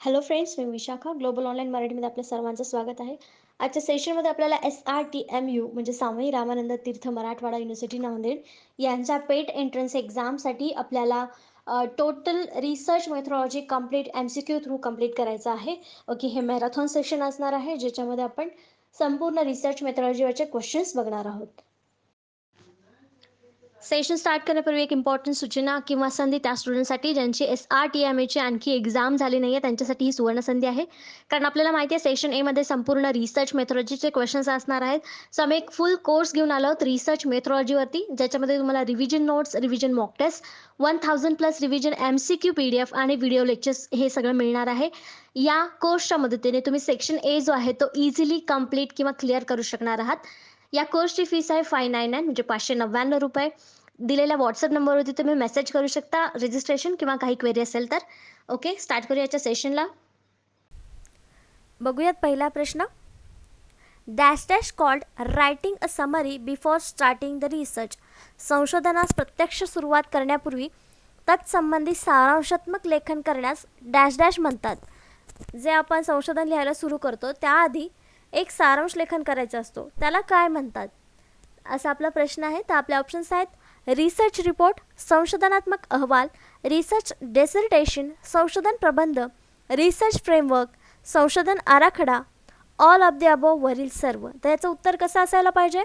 Hello friends, मी Vishakha. Global online मराठीमध्ये आपल्या सर्वांचं स्वागत आहे. आजच्या सेशनमध्ये आपल्याला SRTMU म्हणजे स्वामी रामानंद तीर्थ मराठवाडा युनिव्हर्सिटी नांदेड यांच्या पेट एंट्रन्स एक्झामसाठी आपल्याला total research methodology complete MCQ through complete करायचं आहे. ओके, हे मॅरेथॉन सेशन असणार आहे, ज्याच्यामध्ये आपण संपूर्ण रिसर्च मेथोडॉलॉजीवरचे क्वेश्चन्स बघणार आहोत. सेशन स्टार्ट करण्यापूर्वी एक इम्पॉर्टंट सूचना किंवा संधी त्या स्टुडंटसाठी ज्यांची SRTMAची आणखी एक्झाम झाली नाही आहे, त्यांच्यासाठी ही सुवर्ण संधी आहे. कारण आपल्याला माहिती आहे सेशन एमध्ये संपूर्ण रिसर्च मेथोडॉलॉजीचे क्वेश्चन्स असणार आहेत. सो आम्ही एक फुल कोर्स घेऊन आलो आहोत रिसर्च मेथोडॉलॉजीवरती, ज्याच्यामध्ये तुम्हाला revision notes, revision mock test, 1000+ revision MCQ PDF आणि व्हिडिओ लेक्चर्स हे सगळं मिळणार आहे. या कोर्सच्या मदतीने तुम्ही सेक्शन ए जो आहे तो इझिली कंप्लीट किंवा क्लिअर करू शकणार आहात. या कोर्सची फीस आहे 599 म्हणजे ₹599. दिलेल्या व्हॉट्सअप नंबरवरती तुम्ही मेसेज करू शकता रजिस्ट्रेशन किंवा काही क्वेरी असेल तर. ओके, स्टार्ट करूया याच्या सेशनला. बघूयात पहिला प्रश्न. Dash dash called writing a summary before starting the research. संशोधनास प्रत्यक्ष सुरुवात करण्यापूर्वी तत्संबंधी सारांशात्मक लेखन करण्यास डॅश डॅश म्हणतात. जे आपण संशोधन लिहायला सुरू करतो त्याआधी एक सारांश लेखन करायचा असतो, त्याला काय म्हणतात, असा आपला प्रश्न आहे. तर आपले ऑप्शन्स आहेत: रिसर्च रिपोर्ट, संशोधनात्मक अहवाल, रिसर्च डेसर्टेशन, संशोधन प्रबंध, रिसर्च फ्रेमवर्क, संशोधन आराखडा, ऑल ऑफ द अबोव वरील सर्व. तर याचं उत्तर कसं असायला पाहिजे?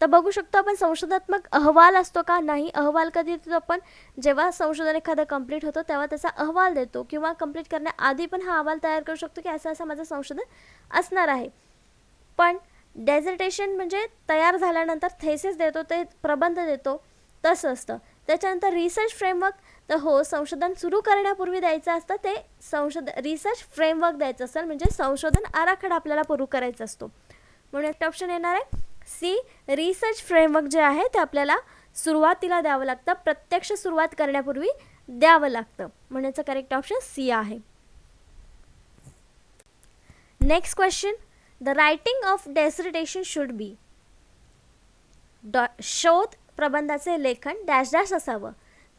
तर बघू शकतो आपण संशोधात्मक अहवाल असतो का? नाही. अहवाल कधी देतो आपण? जेव्हा संशोधन एखादं कंप्लीट होतं तेव्हा त्याचा अहवाल देतो, किंवा कंप्लीट करण्याआधी पण हा अहवाल तयार करू शकतो की असं असं माझं संशोधन असणार आहे. पण डेझर्टेशन म्हणजे तयार झाल्यानंतर थेसिस देतो, ते प्रबंध देतो, तसं असतं. त्याच्यानंतर रिसर्च फ्रेमवर्क, तर हो, संशोधन सुरू करण्यापूर्वी द्यायचं असतं ते रिसर्च फ्रेमवर्क द्यायचं असेल, म्हणजे संशोधन आराखडा आपल्याला पूर्ण करायचा असतो. म्हणून एक ऑप्शन येणार आहे सी. रिसर्च फ्रेमवर्क जे आहे ते आपल्याला सुरुवातीला द्यावं लागतं, प्रत्यक्ष सुरुवात करण्यापूर्वी द्यावं लागतं. म्हणून याचं करेक्ट ऑप्शन सी आहे. Next question. The writing of dissertation should be. शोध प्रबंधाचे लेखन डॅश डॅश असावं.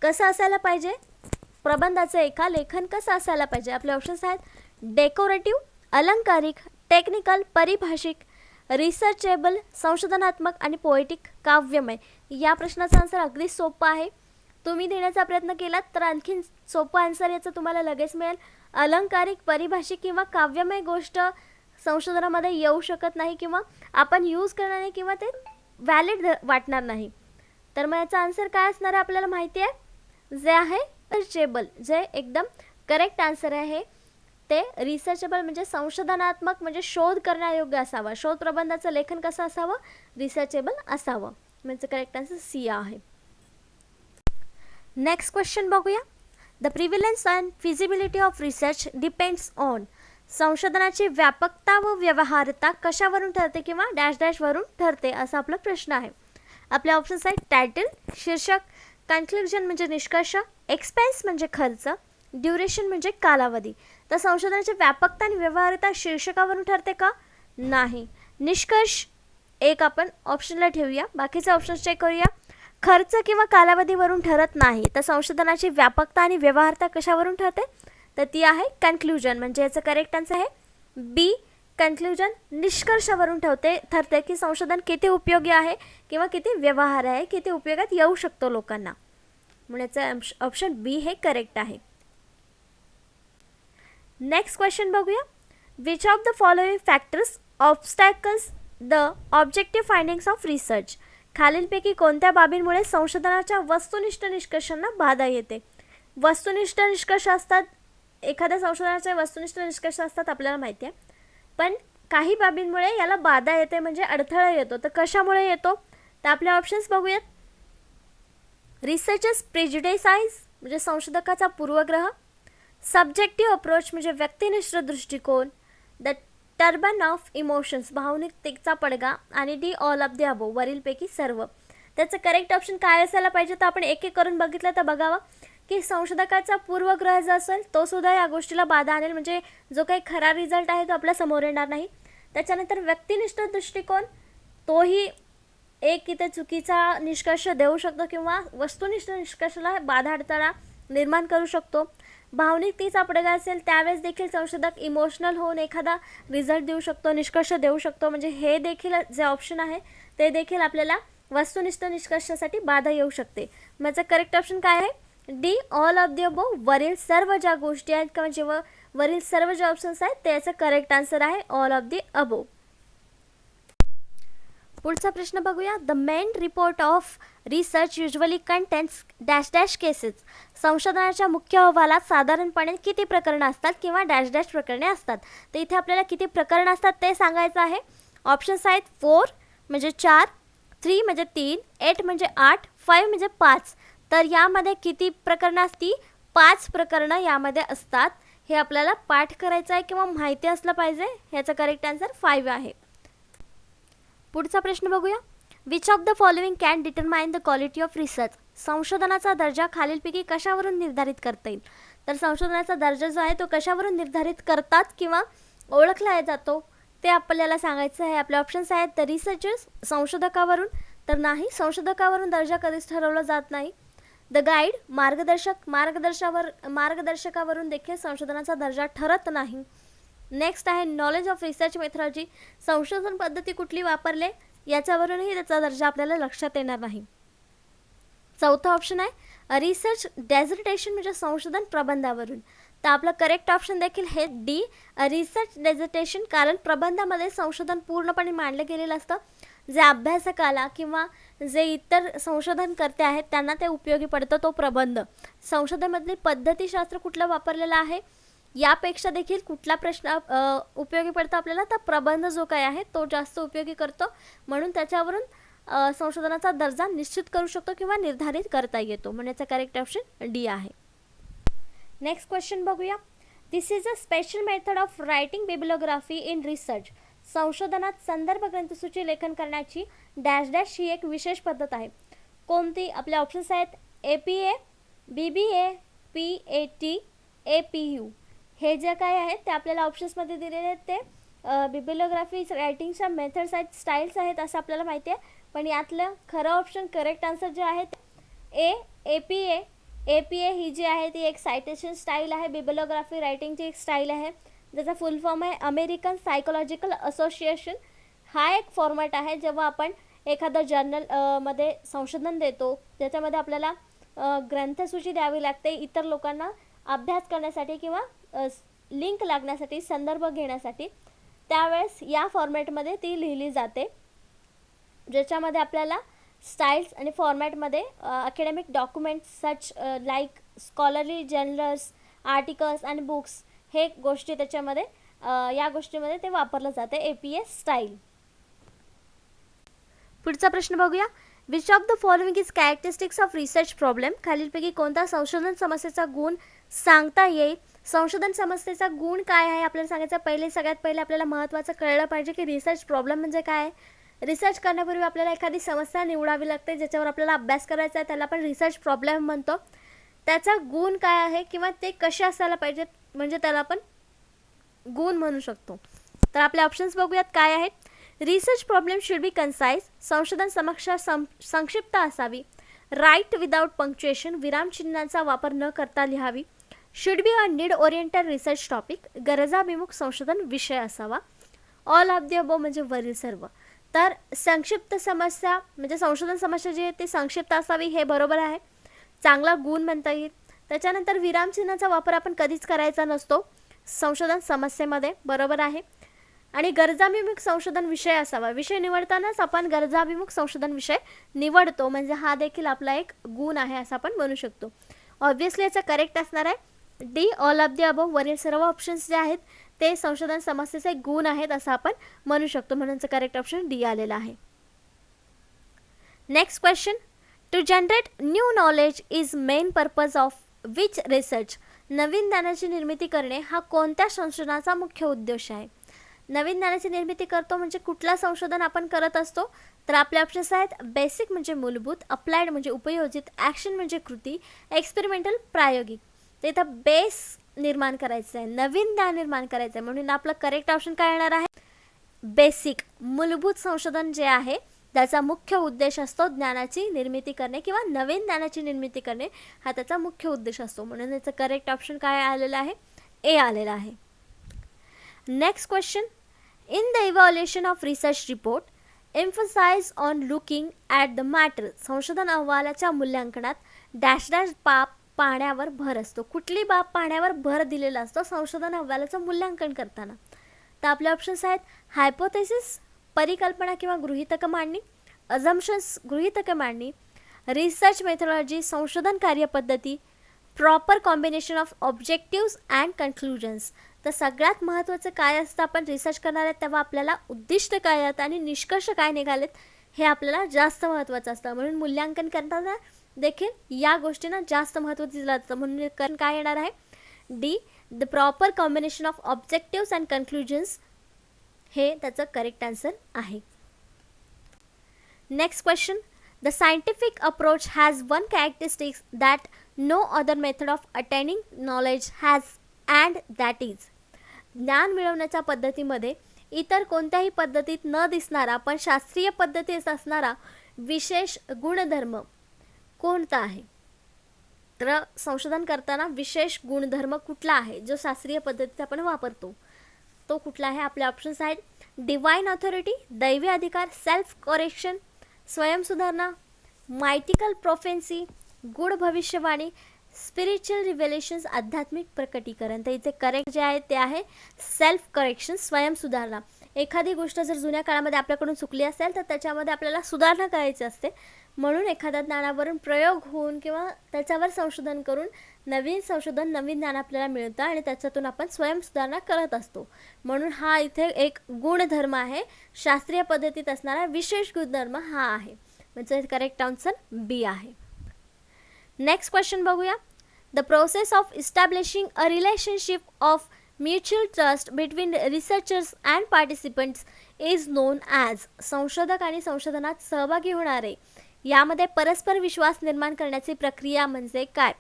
कसं असायला पाहिजे? प्रबंधाचं एका लेखन कसं असायला पाहिजे? आपले ऑप्शन्स आहेत: डेकोरेटिव्ह, अलंकारिक, टेक्निकल, परिभाषिक, रिसर्चेबल, संशोधनात्मक आणि पोएटिक, काव्यमय. या प्रश्नाचा आन्सर अगदी सोपं आहे. तुम्ही देण्याचा प्रयत्न केलात तर आणखीन सोपं आन्सर याचं तुम्हाला लगेच मिळेल. अलंकारिक, परिभाषिक किंवा काव्यमय गोष्ट संशोधनामध्ये येऊ शकत नाही, किंवा आपण यूज करणार नाही, किंवा ते व्हॅलिड वाटणार नाही. तर मग याचा आन्सर काय असणार आहे आपल्याला माहिती आहे, जे आहे रिसर्चेबल, जे एकदम करेक्ट आन्सर आहे. ते रिसर्चेबल म्हणजे संशोधनात्मक, म्हणजे शोध करण्यायोग्य असावा. शोध प्रबंधाचं लेखन कसं असावं? रिसर्चेबल असावं. म्हणजे करेक्ट आन्सर सी आहे. नेक्स्ट क्वेश्चन बघूया. The prevalence and feasibility of research depends on. संशोधनाची व्यापकता व व्यवहार्यता कशावरून ठरते किंवा डॅश डॅशवरून ठरते, असा आपला प्रश्न आहे. आपले ऑप्शन्स आहेत: टायटल, शीर्षक, कन्क्लुजन म्हणजे निष्कर्ष, एक्सपेन्स म्हणजे खर्च, ड्युरेशन म्हणजे कालावधी. तर संशोधनाची व्यापकता आणि व्यवहार्यता शीर्षकावरून ठरते का? नाही. निष्कर्ष एक आपण ऑप्शनला ठेवूया, बाकीचे ऑप्शन्स चेक करूया. खर्च किंवा कालावधीवरून ठरत नाही. तर संशोधनाची व्यापकता आणि व्यवहार्यता कशावरून ठरते? तर ती आहे कन्क्लुजन. म्हणजे याचं करेक्ट आन्सर आहे बी. कन्क्लुजन निष्कर्षावरून ठरते की संशोधन किती उपयोगी आहे किंवा किती व्यवहार्य आहे, किती उपयोगात येऊ शकतो लोकांना. म्हणून याचं ऑप्शन बी हे करेक्ट आहे. नेक्स्ट क्वेश्चन बघूया. Which of the following factors obstacles the objective findings of research. खालीलपैकी कोणत्या बाबींमुळे संशोधनाच्या वस्तुनिष्ठ निष्कर्षांना बाधा येते? वस्तुनिष्ठ निष्कर्ष असतात, एखाद्या संशोधनाचे वस्तुनिष्ठ निष्कर्ष असतात आपल्याला माहिती आहे, पण काही बाबींमुळे याला बाधा येते, म्हणजे अडथळा येतो. तर कशामुळे येतो? तर आपले ऑप्शन्स बघूयात. रिसर्चर्स प्रेजुडिसाइज म्हणजे संशोधकाचा पूर्वग्रह, सब्जेक्टिव्ह अप्रोच म्हणजे व्यक्तिनिष्ठ दृष्टिकोन, द टर्बन ऑफ इमोशन्स भावनिकतेचा पडगा, आणि D all of the above वरीलपैकी सर्व. त्याचं करेक्ट ऑप्शन काय असायला पाहिजे? तर आपण एक एक करून बघितलं तर बघावं की संशोधकाचा पूर्वग्रह जो असेल तो सुद्धा या गोष्टीला बाधा आणेल, म्हणजे जो काही खरा रिझल्ट आहे तो आपल्या समोर येणार नाही. त्याच्यानंतर व्यक्तिनिष्ठ दृष्टिकोन, तोही एक इथे चुकीचा निष्कर्ष देऊ शकतो किंवा वस्तुनिष्ठ निष्कर्षाला बाधा अडथळा निर्माण करू शकतो. भावनिक तीच अपडगा असेल त्यावेळेस देखील संशोधक इमोशनल होऊन एखादा रिझल्ट देऊ शकतो, निष्कर्ष देऊ शकतो. म्हणजे हे देखील जे ऑप्शन आहे ते देखील आपल्याला वस्तुनिष्ठ निष्कर्षासाठी बाधा येऊ शकते. माझं करेक्ट ऑप्शन काय आहे? D, all of the above. वरील सर्व ज्या गोष्टी आहेत किंवा जेव्हा वरील सर्व जे ऑप्शन्स आहेत त्याचं करेक्ट आन्सर आहे ऑल ऑफ द अबोव. पुढचा प्रश्न बघूया. The main report of research usually contains dash dash cases. संशोधनाच्या मुख्य अहवालात साधारणपणे किती प्रकरणं असतात किंवा डॅश डॅश प्रकरणे असतात. तर इथे आपल्याला किती प्रकरणं असतात ते सांगायचं आहे. ऑप्शन्स आहेत 4 म्हणजे 4, 3 म्हणजे 3, 8 म्हणजे 8, 5 म्हणजे 5. तर यामध्ये किती प्रकरणं असती? 5 प्रकरणं यामध्ये असतात. हे आपल्याला पाठ करायचं आहे किंवा माहिती असलं पाहिजे. ह्याचं करेक्ट आन्सर 5 आहे. पुढचा प्रश्न बघूया. Which of the following can determine the quality of research. संशोधनाचा दर्जा खालीलपैकी कशावरून निर्धारित करता येईल. तर संशोधनाचा दर्जा जो आहे तो कशावरून निर्धारित करतात किंवा ओळखला जातो ते आपल्याला सांगायचं आहे. आपले ऑप्शन्स आहेत द रिसर्चर्स, संशोधकावरून. तर नाही, संशोधकावरून दर्जा कधीच ठरवला जात नाही. द गाईड, मार्गदर्शक, मार्गदर्शकावरून देखील संशोधनाचा दर्जा ठरत नाही. नेक्स्ट आहे नॉलेज ऑफ रिसर्च मेथॉडॉलॉजी, संशोधन पद्धती कुठली वापरले याच्यावरूनही त्याचा दर्जा आपल्याला लक्षात येणार नाही. चौथा ऑप्शन आहे रिसर्च डेझर्टेशन म्हणजे संशोधन प्रबंधावरून. तर आपलं करेक्ट ऑप्शन देखील हे डी, रिसर्च डेझर्टेशन. कारण प्रबंधामध्ये संशोधन पूर्णपणे मांडलं गेलेलं असतं. जे अभ्यासकाला किंवा जे इतर संशोधनकर्ते आहेत त्यांना ते उपयोगी पडतं तो प्रबंध. संशोधनामधली पद्धतीशास्त्र कुठलं वापरलेलं आहे यापेक्षा देखील कुठला प्रश्न उपयोगी पडतो आपल्याला, तर प्रबंध जो काय आहे तो जास्त उपयोगी करतो. म्हणून त्याच्यावरून संशोधनाचा दर्जा निश्चित करू शकतो किंवा निर्धारित करता येतो. म्हणून याचा करेक्ट ऑप्शन डी आहे. नेक्स्ट क्वेश्चन बघूया. This is a special method of writing bibliography in research. संशोधनात संदर्भ ग्रंथसूची लेखन करण्याची डॅश डॅश ही एक विशेष पद्धत आहे. कोणती? आपले ऑप्शन्स आहेत APA, BBA, PAT, APU. हे जे काय आहेत ते आपल्याला ऑप्शन्समध्ये दिलेले आहेत. ते बिब्लिओग्राफी रायटिंगच्या मेथड्स आहेत, स्टाईल्स आहेत असं आपल्याला माहिती आहे. पण यातलं खरं ऑप्शन करेक्ट आन्सर जे आहे ए, APA. APA ही जी आहे ती एक सायटेशन स्टाईल आहे. बिब्लिओग्राफी रायटिंगची एक स्टाईल आहे ज्याचा फुल फॉर्म आहे अमेरिकन सायकोलॉजिकल असोसिएशन. हा एक फॉर्मॅट आहे जेव्हा आपण एखादं जर्नल मध्ये संशोधन देतो त्याच्यामध्ये आपल्याला ग्रंथसूची द्यावी लागते इतर लोकांना अभ्यास करण्यासाठी किंवा लिंक लागण्यासाठी, संदर्भ घेण्यासाठी. त्यावेळेस या फॉर्मॅटमध्ये ती लिहिली जाते ज्याच्यामध्ये आपल्याला स्टाईल्स आणि फॉर्मॅटमध्ये अकॅडमिक डॉक्युमेंट्स सच लाईक स्कॉलरली जर्नल्स, आर्टिकल्स आणि बुक्स हे गोष्टी त्याच्यामध्ये या गोष्टीमध्ये ते वापरलं जाते APA स्टाईल. पुढचा प्रश्न बघूया. Which of the following is characteristics of research problem. खालीलपैकी कोणता संशोधन समस्येचा गुण सांगता येईल. संशोधन समस्येचा गुण काय आहे आपल्याला सांगायचं. सगळ्यात पहिले आपल्याला महत्त्वाचं कळलं पाहिजे की रिसर्च प्रॉब्लेम म्हणजे काय आहे. रिसर्च करण्यापूर्वी आपल्याला एखादी समस्या निवडावी लागते ज्याच्यावर आपल्याला अभ्यास करायचा आहे, त्याला आपण रिसर्च प्रॉब्लेम म्हणतो. त्याचा गुण काय आहे किंवा ते कसे असायला पाहिजेत म्हणजे त्याला आपण गुण म्हणू शकतो. तर आपले ऑप्शन्स बघूयात काय आहेत. Research problem should be concise, संशोधन समस्या संक्षिप्त असावी. राईट विदाउट पंक्च्युएशन, विरामचिन्हांचा वापर न करता लिहावी. Should be a need oriented research topic, गरजाभिमुख संशोधन विषय असावा. ऑल ऑफ द अबोव म्हणजे वरील सर्व. तर संक्षिप्त समस्या म्हणजे संशोधन समस्या जी आहे ती संक्षिप्त असावी हे बरोबर आहे, चांगला गुण म्हणता येईल. त्याच्यानंतर विरामचिन्हाचा वापर आपण कधीच करायचा नसतो संशोधन समस्येमध्ये, बरोबर आहे. आणि गरजाभिमुख संशोधन विषय असावा, विषय निवडतानाच आपण गरजाभिमुख संशोधन विषय निवडतो म्हणजे हा देखील आपला एक गुण आहे असं आपण म्हणू शकतो. ऑब्व्हियसली याचा करेक्ट असणार आहे D, all of the above. वरील सर्व ऑप्शन्स जे आहेत ते संशोधन समस्येचे गुण आहेत असं आपण म्हणू शकतो. म्हणून करेक्ट ऑप्शन डी आलेला आहे. Next question. To generate new knowledge is main purpose of which research. नवीन ज्ञानाची निर्मिती करणे हा कोणत्या संशोधनाचा मुख्य उद्देश आहे. नवीन ज्ञानाची निर्मिती करतो म्हणजे कुठला संशोधन आपण करत असतो. तर आपले ऑप्शन्स आहेत बेसिक म्हणजे मूलभूत, अप्लाइड म्हणजे उपयोजित, ॲक्शन म्हणजे कृती, एक्सपेरिमेंटल प्रायोगिक. तर इथं बेस निर्माण करायचं आहे, नवीन ज्ञान निर्माण करायचं आहे. म्हणून आपलं करेक्ट ऑप्शन काय येणार आहे बेसिक. मूलभूत संशोधन जे आहे त्याचा मुख्य उद्देश असतो ज्ञानाची निर्मिती करणे किंवा नवीन ज्ञानाची निर्मिती करणे, हा त्याचा मुख्य उद्देश असतो. म्हणून याचं करेक्ट ऑप्शन काय आलेलं आहे? ए आलेला आहे. Next question, in the evaluation of research report emphasize on looking at the matter. संशोधन अहवालाच्या मूल्यांकनात डॅश डॅश बाब पाहण्यावर भर असतो. कुठली बाब पाहण्यावर भर दिलेला असतो संशोधन अहवालाचं मूल्यांकन करताना? तर आपले ऑप्शन्स आहेत हायपोथेसिस परिकल्पना किंवा गृहीतक मांडणी, अझम्पशन्स गृहीतक मांडणी, रिसर्च मेथोडॉलॉजी संशोधन कार्यपद्धती, proper combination of objectives and conclusions. तर सगळ्यात महत्त्वाचं काय असतं, आपण रिसर्च करणार आहेत तेव्हा आपल्याला उद्दिष्ट काय आहेत आणि निष्कर्ष काय निघालेत हे आपल्याला जास्त महत्त्वाचं असतं. म्हणून मूल्यांकन करताना देखील या गोष्टींना जास्त महत्त्व दिलं जातं. म्हणून काय येणार आहे? D, the proper combination of objectives and conclusions हे त्याचं करेक्ट आन्सर आहे. Next question, the scientific approach has one characteristics that no other method of attaining knowledge has and that is. ज्ञान मिळवण्याच्या पद्धतीमध्ये इतर कोणत्याही पद्धतीत न दिसणारा पण शास्त्रीय पद्धतीत असणारा विशेष गुणधर्म कोणता आहे? तर संशोधन करताना विशेष गुणधर्म कुठला आहे जो शास्त्रीय पद्धतीत आपण वापरतो, तो कुठला आहे? आपले ऑप्शन्स आहेत डिवाइन ऑथॉरिटी दैवी अधिकार, सेल्फ करेक्शन स्वयंसुधारणा, मायटिकल प्रोफेन्सी गूढ भविष्यवाणी, स्पिरिच्युअल रिव्हेलेशन्स आध्यात्मिक प्रकटीकरण. तर इथे करेक्ट जे आहे ते आहे सेल्फ करेक्शन स्वयंसुधारणा. एखादी गोष्ट जर जुन्या काळामध्ये आपल्याकडून चुकली असेल तर त्याच्यामध्ये आपल्याला सुधारणा करायची असते. म्हणून एखाद्या ज्ञानावरून प्रयोग होऊन किंवा त्याच्यावर संशोधन करून नवीन ज्ञान आपल्याला मिळतं आणि त्याच्यातून आपण स्वयंसुधारणा करत असतो. म्हणून हा इथे एक गुणधर्म आहे, शास्त्रीय पद्धतीत असणारा विशेष गुणधर्म हा आहे. म्हणजे करेक्ट आन्सर बी आहे. नेक्स्ट क्वेश्चन बघूया. The process of इस्टॅब्लिशिंग a relationship of mutual trust between researchers and participants is known as. संशोधक आणि संशोधनात सहभागी होणारे यामध्ये परस्पर विश्वास निर्माण करण्याची प्रक्रिया म्हणजे काय?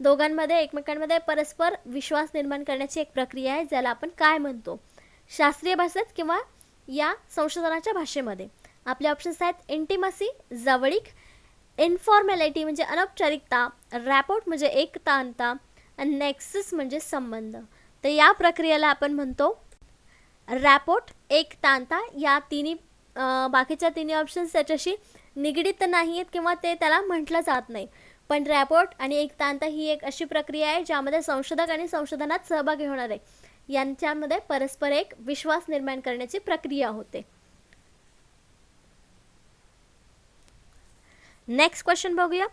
दोघांमध्ये एकमेकांमध्ये परस्पर विश्वास निर्माण करण्याची एक प्रक्रिया आहे ज्याला आपण काय म्हणतो? शास्त्रीय भाषेत किंवा या संशोधनाच्या भाषेमध्ये? आपले ऑप्शन्स आहेत इंटिमसी जवळीक, इन्फॉर्मॅलिटी म्हणजे अनौपचारिकता, रॅपोर्ट म्हणजे एकतांता आणि नेक्सस म्हणजे संबंध. तर या प्रक्रियेला आपण म्हणतो रॅपोर्ट, एकतांता. या तिन्ही बाकीच्या तिन्ही ऑप्शन्स त्याच्याशी निगडीत नाही आहेत किंवा ते त्याला म्हटलं जात नाही. पण रॅपोर्ट आणि एकतांता ही एक अशी प्रक्रिया आहे ज्यामध्ये संशोधक आणि संशोधनात सहभागी होणारे यांच्यामध्ये परस्पर एक विश्वास निर्माण करण्याची प्रक्रिया होते. नेक्स्ट क्वेश्चन बघूया.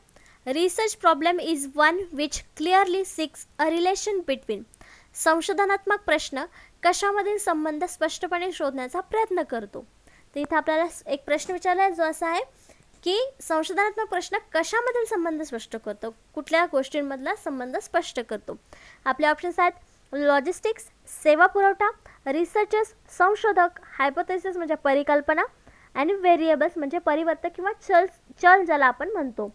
Research problem is one which clearly six a relation between. संशोधनात्मक प्रश्न कशामधील संबंध स्पष्टपणे शोधण्याचा प्रयत्न करतो. तर इथे आपल्याला एक प्रश्न विचारला जो असा आहे की संशोधनात्मक प्रश्न कशामधील संबंध स्पष्ट करतो, कुठल्या गोष्टींमधला संबंध स्पष्ट करतो? आपले ऑप्शन्स आहेत लॉजिस्टिक्स सेवा पुरवठा, रिसर्चर्स संशोधक, हायपोथेसिस म्हणजे परिकल्पना आणि व्हेरिएबल्स म्हणजे परिवर्तक किंवा चल ज्याला आपण म्हणतो.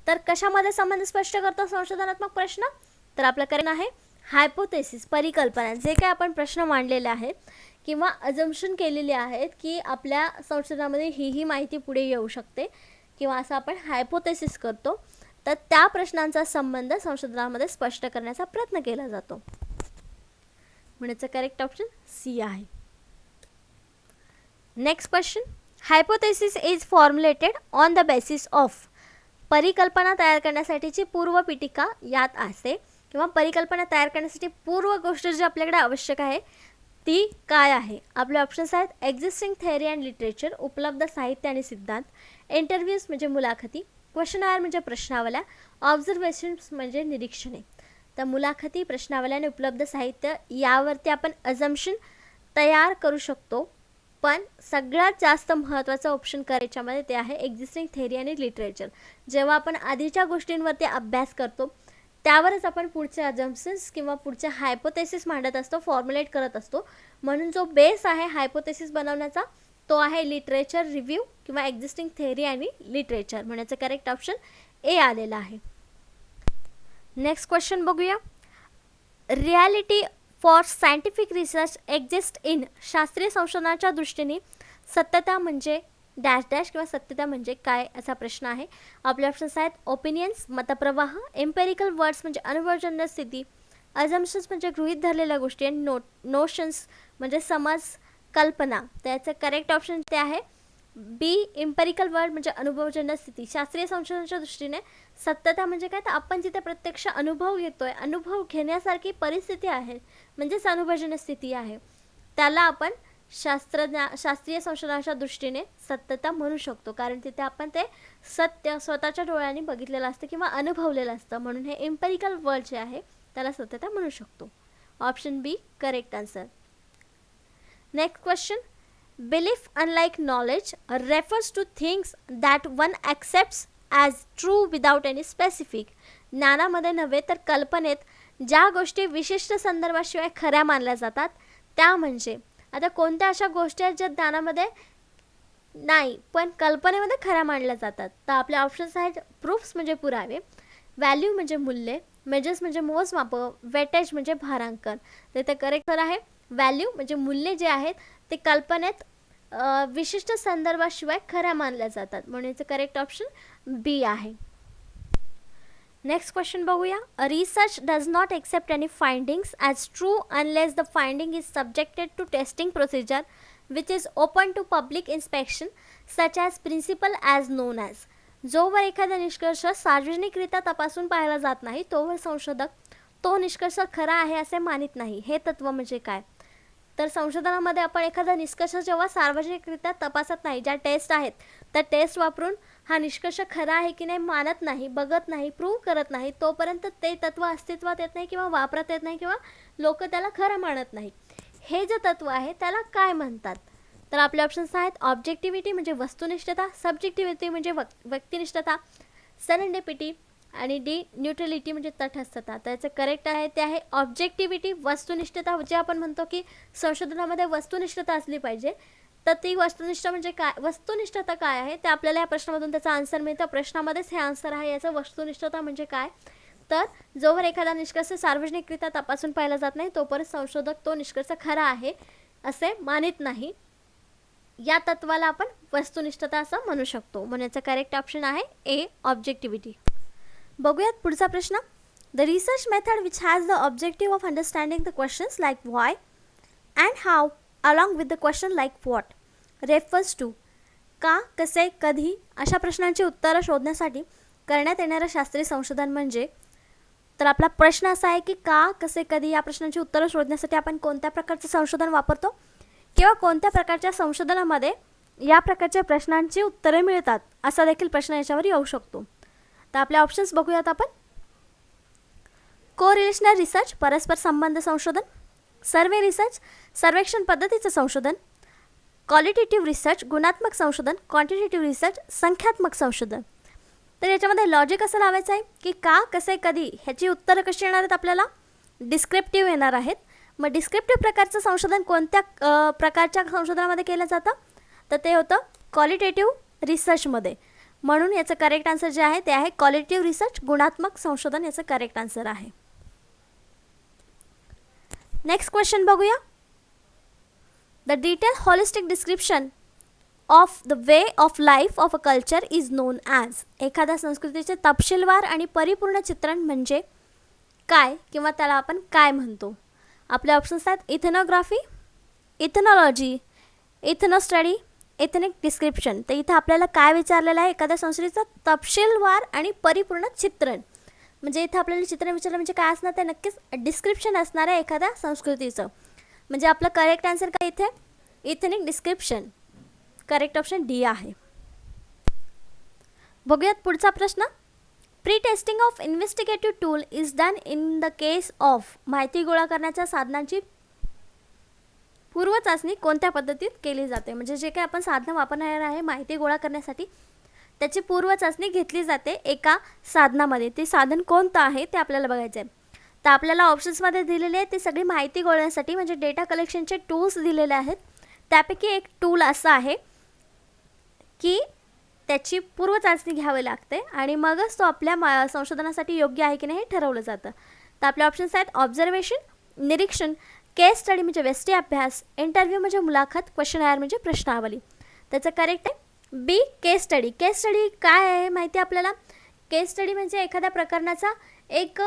तर कशामध्ये संबंध स्पष्ट करतो संशोधनात्मक प्रश्न? तर आपलं करेक्ट आहे हायपोथेसिस परिकल्पना. जे काय आपण प्रश्न मांडलेले आहेत किंवा अजम्पशन केलेले आहेत की आपल्या संशोधनामध्ये ही माहिती पुढे येऊ शकते किंवा असं आपण हायपोथेसिस करतो, तर त्या प्रश्नांचा संबंध संशोधनामध्ये स्पष्ट करण्याचा प्रयत्न केला जातो. म्हणून करेक्ट ऑप्शन सी आहे. Next question, hypothesis is formulated on the basis of. परिकल्पना तयार करण्यासाठीची पूर्व पीठिका यात असते किंवा परिकल्पना तयार करण्यासाठी पूर्व गोष्ट जी आपल्याकडे आवश्यक आहे ती काय आहे? आपले ऑप्शन्स आहेत एक्झिस्टिंग थेअरी अँड लिटरेचर उपलब्ध साहित्य आणि सिद्धांत, इंटरव्ह्यूज म्हणजे मुलाखती, क्वेश्चनायर म्हणजे प्रश्नावल्या, ऑब्झर्वेशन्स म्हणजे निरीक्षणे. तर मुलाखती, प्रश्नावल्या आणि उपलब्ध साहित्य यावरती आपण अजम्पशन तयार करू शकतो. पण सगळ्यात जास्त महत्त्वाचं ऑप्शन करायच्यामध्ये ते आहे एक्झिस्टिंग थेअरी आणि लिटरेचर. जेव्हा आपण आधीच्या गोष्टींवरती अभ्यास करतो त्यावरच आपण पुढचे अजम्पशन्स किंवा पुढचे हायपोथेसिस मांडत असतो, फॉर्म्युलेट करत असतो. म्हणून जो बेस आहे हायपोथेसिस बनवण्याचा तो आहे लिटरेचर रिव्ह्यू किंवा एक्झिस्टिंग थेअरी आणि लिटरेचर. म्हणायचं करेक्ट ऑप्शन ए आलेला आहे. नेक्स्ट क्वेश्चन बघूया. Reality for scientific research exist in. शास्त्रीय संशोधनाच्या दृष्टीने सत्यता म्हणजे डॅश डॅश किंवा सत्यता म्हणजे काय असा प्रश्न आहे. आपले ऑप्शन्स आहेत ओपिनियन्स मतप्रवाह, एम्पेरिकल वर्ड्स म्हणजे अनुभवजन्य स्थिती, अजम्पशन्स म्हणजे गृहीत धरलेल्या गोष्टी आणि नोशन्स म्हणजे समज कल्पना. त्याचं करेक्ट ऑप्शन ते आहे बी एम्पेरिकल वर्ड म्हणजे अनुभवजन्य स्थिती. शास्त्रीय संशोधनाच्या दृष्टीने सत्यता म्हणजे काय तर आपण जिथे प्रत्यक्ष अनुभव घेतोय, अनुभव घेण्यासारखी परिस्थिती आहे म्हणजेच अनुभवजन्य स्थिती आहे, त्याला आपण शास्त्रीय संशोधनाच्या दृष्टीने सत्यता म्हणू शकतो. कारण तिथे आपण ते सत्य स्वतःच्या डोळ्यांनी बघितलेलं असतं किंवा अनुभवलेलं असतं, म्हणून हे एम्पेरिकल वर्ड जे आहे त्याला सत्यता म्हणू शकतो. Option B correct answer. Next question. Belief unlike knowledge refers to things that one accepts as true without any specific. ज्ञानामध्ये नव्हे तर कल्पनेत ज्या गोष्टी विशिष्ट संदर्भाशिवाय खऱ्या मानल्या जातात त्या म्हणजे. आता कोणत्या अशा गोष्टी आहेत ज्या ज्ञानामध्ये नाही पण कल्पनेमध्ये खऱ्या मानल्या जातात. तर आपले ऑप्शन्स आहेत प्रूफ्स म्हणजे पुरावे, व्हॅल्यू म्हणजे मूल्य, मेजर्स म्हणजे मोजमाप, वेटेज म्हणजे भारांकन. तर ते करेक्ट आहे व्हॅल्यू म्हणजे मूल्य जे आहेत ते कल्पनेत विशिष्ट संदर्भाशिवाय खऱ्या मानल्या जातात, म्हणून याचं करेक्ट ऑप्शन बी आहे. नेक्स्ट क्वेश्चन बघूया. Research does not accept any findings as true unless the finding is subjected to testing procedure which is open to public inspection such as principle as known as. जोवर एखादा निष्कर्ष सार्वजनिकरित्या तपासून पाहिला जात नाही तोवर संशोधक तो निष्कर्ष खरा आहे असे मानित नाही. हे तत्व म्हणजे काय तर संशोधनामध्ये आपण एखादा निष्कर्ष जेव्हा सार्वजनिकरित्या तपासत नाही, ज्या टेस्ट आहेत त्या टेस्ट वापरून हा निष्कर्ष खरा आहे की नाही मानत नाही, बघत नाही, प्रूव्ह करत नाही, तोपर्यंत ते तत्व अस्तित्वात येत नाही किंवा वापरात येत नाही किंवा लोक त्याला खरं मानत नाही. हे जे तत्व आहे त्याला काय म्हणतात तर आपले ऑप्शन्स आहेत ऑब्जेक्टिव्हिटी म्हणजे वस्तुनिष्ठता, सब्जेक्टिव्हिटी म्हणजे व्यक्तिनिष्ठता, सेरेंडिपिटी आणि डी न्यूट्रलिटी म्हणजे तटस्थता. त्याचं करेक्ट आहे ते आहे ऑब्जेक्टिव्हिटी वस्तुनिष्ठता. जे आपण म्हणतो की संशोधनामध्ये वस्तुनिष्ठता असली पाहिजे, तर ती वस्तुनिष्ठ म्हणजे काय, वस्तुनिष्ठता काय आहे ते आपल्याला या प्रश्नामधून त्याचा आन्सर मिळतं. प्रश्नामध्येच हे आन्सर आहे याचं. वस्तुनिष्ठता म्हणजे काय तर जोवर एखादा निष्कर्ष सार्वजनिकरित्या तपासून पाहिला जात नाही तोपर्यंत संशोधक तो निष्कर्ष खरा आहे असे मानित नाही. या तत्वाला आपण वस्तुनिष्ठता असं म्हणू शकतो, म्हणून याचं करेक्ट ऑप्शन आहे ए ऑब्जेक्टिव्हिटी. बघूयात पुढचा प्रश्न. The research method which has the objective of understanding the questions like why and how along with the question like what refers to. का, कसे, कधी अशा प्रश्नांची उत्तरं शोधण्यासाठी करण्यात येणारं शास्त्रीय संशोधन म्हणजे. तर आपला प्रश्न असा आहे की का, कसे, कधी या प्रश्नांची उत्तरं शोधण्यासाठी आपण कोणत्या प्रकारचं संशोधन वापरतो किंवा कोणत्या प्रकारच्या संशोधनामध्ये या प्रकारच्या प्रश्नांची उत्तरे मिळतात असा देखील प्रश्न याच्यावर येऊ शकतो. तर आपले ऑप्शन्स बघूयात आपण. को-रिलेशनल रिसर्च परस्पर संबंध संशोधन, सर्वे रिसर्च सर्वेक्षण पद्धतीचं संशोधन, क्वालिटेटिव्ह रिसर्च गुणात्मक संशोधन, क्वांटिटेटिव्ह रिसर्च संख्यात्मक संशोधन. तर याच्यामध्ये लॉजिक असं लावायचं आहे की का, कसे, कधी ह्याची उत्तरं कशी येणार आहेत आपल्याला डिस्क्रिप्टिव्ह येणार आहेत. मग डिस्क्रिप्टिव्ह प्रकारचं संशोधन कोणत्या प्रकारच्या संशोधनामध्ये केलं जातं तर ते होतं क्वालिटेटिव्ह रिसर्चमध्ये, म्हणून याचं करेक्ट आन्सर जे आहे ते आहे क्वालिटेटिव्ह रिसर्च गुणात्मक संशोधन याचं करेक्ट आन्सर आहे. नेक्स्ट क्वेश्चन बघूया. The detail holistic description of the way of life of a culture is known as. एखाद्या संस्कृतीचे तपशीलवार आणि परिपूर्ण चित्रण म्हणजे काय किंवा त्याला आपण काय म्हणतो. आपले ऑप्शन्स आहेत इथेनोग्राफी, इथेनॉलॉजी, इथेनोस्टडी, एथनिक डिस्क्रिप्शन. तर इथं आपल्याला काय विचारलेलं आहे एखाद्या संस्कृतीचं तपशीलवार आणि परिपूर्ण चित्रण. म्हणजे इथं आपल्याला चित्रण विचारलं म्हणजे काय असणार ते नक्कीच डिस्क्रिप्शन असणार आहे एखाद्या संस्कृतीचं. म्हणजे आपलं करेक्ट आन्सर काय इथे ethnic description. Correct option D आहे. बघूयात पुढचा प्रश्न. Pre testing of investigative tool is done in the case of. माहिती गोळा करण्याच्या साधनांची पूर्वचाचणी कोणत्या पद्धतीत केली जाते. म्हणजे जे काही आपण साधनं वापरणार आहे माहिती गोळा करण्यासाठी त्याची पूर्वचाचणी घेतली जाते एका साधनामध्ये. ते साधन कोणतं आहे ते आपल्याला बघायचं आहे. तर आपल्याला ऑप्शन्समध्ये दिलेले आहे ते सगळी माहिती गोळण्यासाठी म्हणजे डेटा कलेक्शनचे टूल्स दिलेले आहेत. त्यापैकी एक टूल असं आहे की त्याची पूर्वचाचणी घ्यावी लागते आणि मगच तो आपल्या संशोधनासाठी योग्य आहे की नाही हे ठरवलं जातं. तर आपले ऑप्शन्स आहेत ऑब्झर्वेशन निरीक्षण, केस स्टडी म्हणजे व्यष्टी अभ्यास, इंटरव्ह्यू म्हणजे मुलाखत, क्वेश्चन आयर म्हणजे प्रश्नावली. त्याचं करेक्ट आहे बी केस स्टडी. केस स्टडी काय आहे माहिती आहे आपल्याला? केस स्टडी म्हणजे एखाद्या प्रकरणाचा एक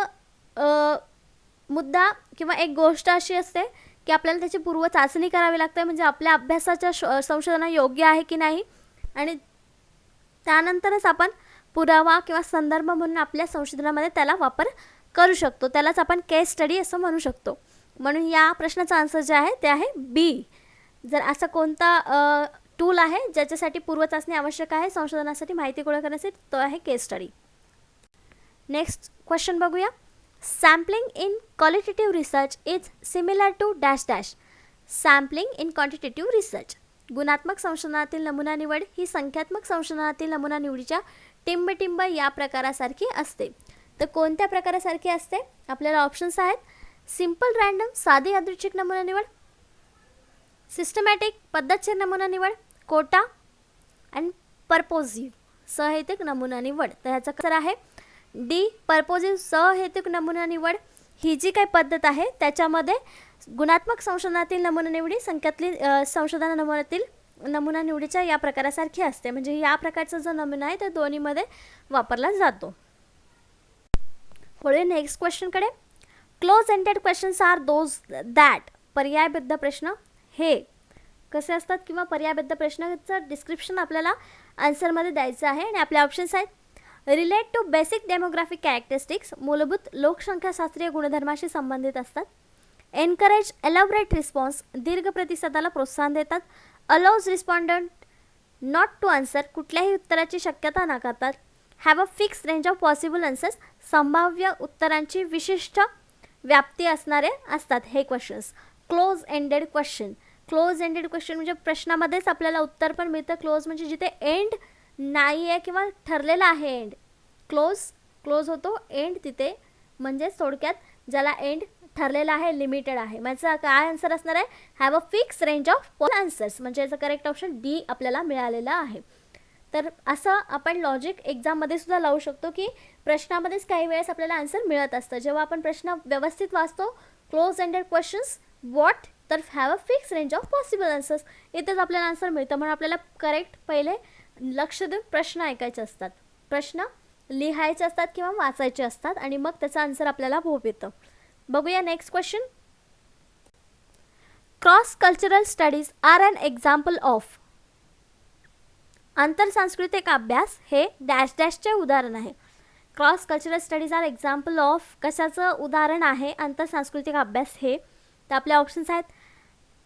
मुद्दा किंवा एक गोष्ट अशी असते की आपल्याला त्याची पूर्व चाचणी करावी लागते, म्हणजे आपल्या अभ्यासाच्या संशोधना योग्य आहे की नाही, आणि त्यानंतरच आपण पुरावा किंवा संदर्भ म्हणून आपल्या संशोधनामध्ये त्याला वापर करू शकतो. त्यालाच आपण केस स्टडी असं म्हणू शकतो. म्हणून या प्रश्नाचा आन्सर जे आहे ते आहे बी. जर असा कोणता टूल आहे ज्याच्यासाठी पूर्वचाचणी आवश्यक आहे संशोधनासाठी माहिती गोळा करण्यासाठी, तो आहे केस स्टडी. नेक्स्ट क्वेश्चन बघूया. Sampling in qualitative research is similar to dash dash. Sampling in quantitative research. गुणात्मक संशोधनातील नमुना निवड ही संख्यात्मक संशोधनातील नमुना निवडीच्या टिंबटिंब या प्रकारासारखी असते. तर कोणत्या प्रकारासारखी असते? आपल्याला ऑप्शन्स आहेत. सिंपल रँडम साधी यादृच्छिक नमुना निवड, सिस्टमॅटिक पद्धतशीर नमुना निवड, कोटा अँड पर्पोजिव्ह सहेतुक नमुना निवड. तर ह्याचा आन्सर आहे डी पर्पोजिव्ह सहेतुक नमुना निवड. ही जी काही पद्धत आहे त्याच्यामध्ये गुणात्मक संशोधनातील नमुना निवडी संख्यातली संशोधन नमुन्यातील नमुना निवडीच्या या प्रकारासारखी असते. म्हणजे या प्रकारचा जो नमुना आहे तो दोन्हीमध्ये वापरला जातो. पुढे नेक्स्ट क्वेश्चनकडे. Close ended questions are those that. पर्यायबद्ध प्रश्न हे कसे असतात किंवा पर्यायबद्ध प्रश्नाचं डिस्क्रिप्शन आपल्याला आन्सरमध्ये द्यायचं आहे. आणि आपले ऑप्शन्स आहेत. Relate to basic demographic characteristics मूलभूत लोकसंख्याशास्त्रीय गुणधर्माशी संबंधित असतात. एनकरेज एलॅबोरेट रिस्पॉन्स दीर्घ प्रतिसादाला प्रोत्साहन देतात. Allows respondent not to answer कुठल्याही उत्तराची शक्यता नाकारतात. Have a fix range of possible answers संभाव्य उत्तरांची विशिष्ट व्याप्ती असणारे असतात हे questions. Close ended question. Close ended question म्हणजे प्रश्नामध्येच आपल्याला उत्तर पण मिळतं. क्लोज म्हणजे जिथे एंड नाही आहे किंवा ठरलेला आहे एंड. क्लोज होतो एंड तिथे, म्हणजे थोडक्यात ज्याला एंड ठरलेला आहे, लिमिटेड आहे. माझा काय आन्सर असणार आहे? Have a fix range of answers. म्हणजे याचं करेक्ट ऑप्शन डी आपल्याला मिळालेला आहे. तर असं आपण लॉजिक एक्झाममध्ये सुद्धा लावू शकतो की प्रश्नामध्येच काही वेळेस आपल्याला आन्सर मिळत असतं. जेव्हा आपण प्रश्न व्यवस्थित वाचतो, क्लोज एंडेड क्वेश्चन्स व्हॉट, तर have a fix range of possible answers, इथेच आपल्याला आन्सर मिळतं. म्हणून आपल्याला करेक्ट पहिले लक्ष देऊन प्रश्न ऐकायचे असतात, प्रश्न लिहायचे असतात किंवा वाचायचे असतात, आणि मग त्याचा आन्सर आपल्याला भोप येतं. बघूया next question. Cross cultural studies are an example of. आंतरसांस्कृतिक अभ्यास हे डॅश डॅशचे उदाहरण आहे. Cross cultural studies are example of कशाचं उदाहरण आहे आंतरसांस्कृतिक अभ्यास हे? तर आपले ऑप्शन्स आहेत.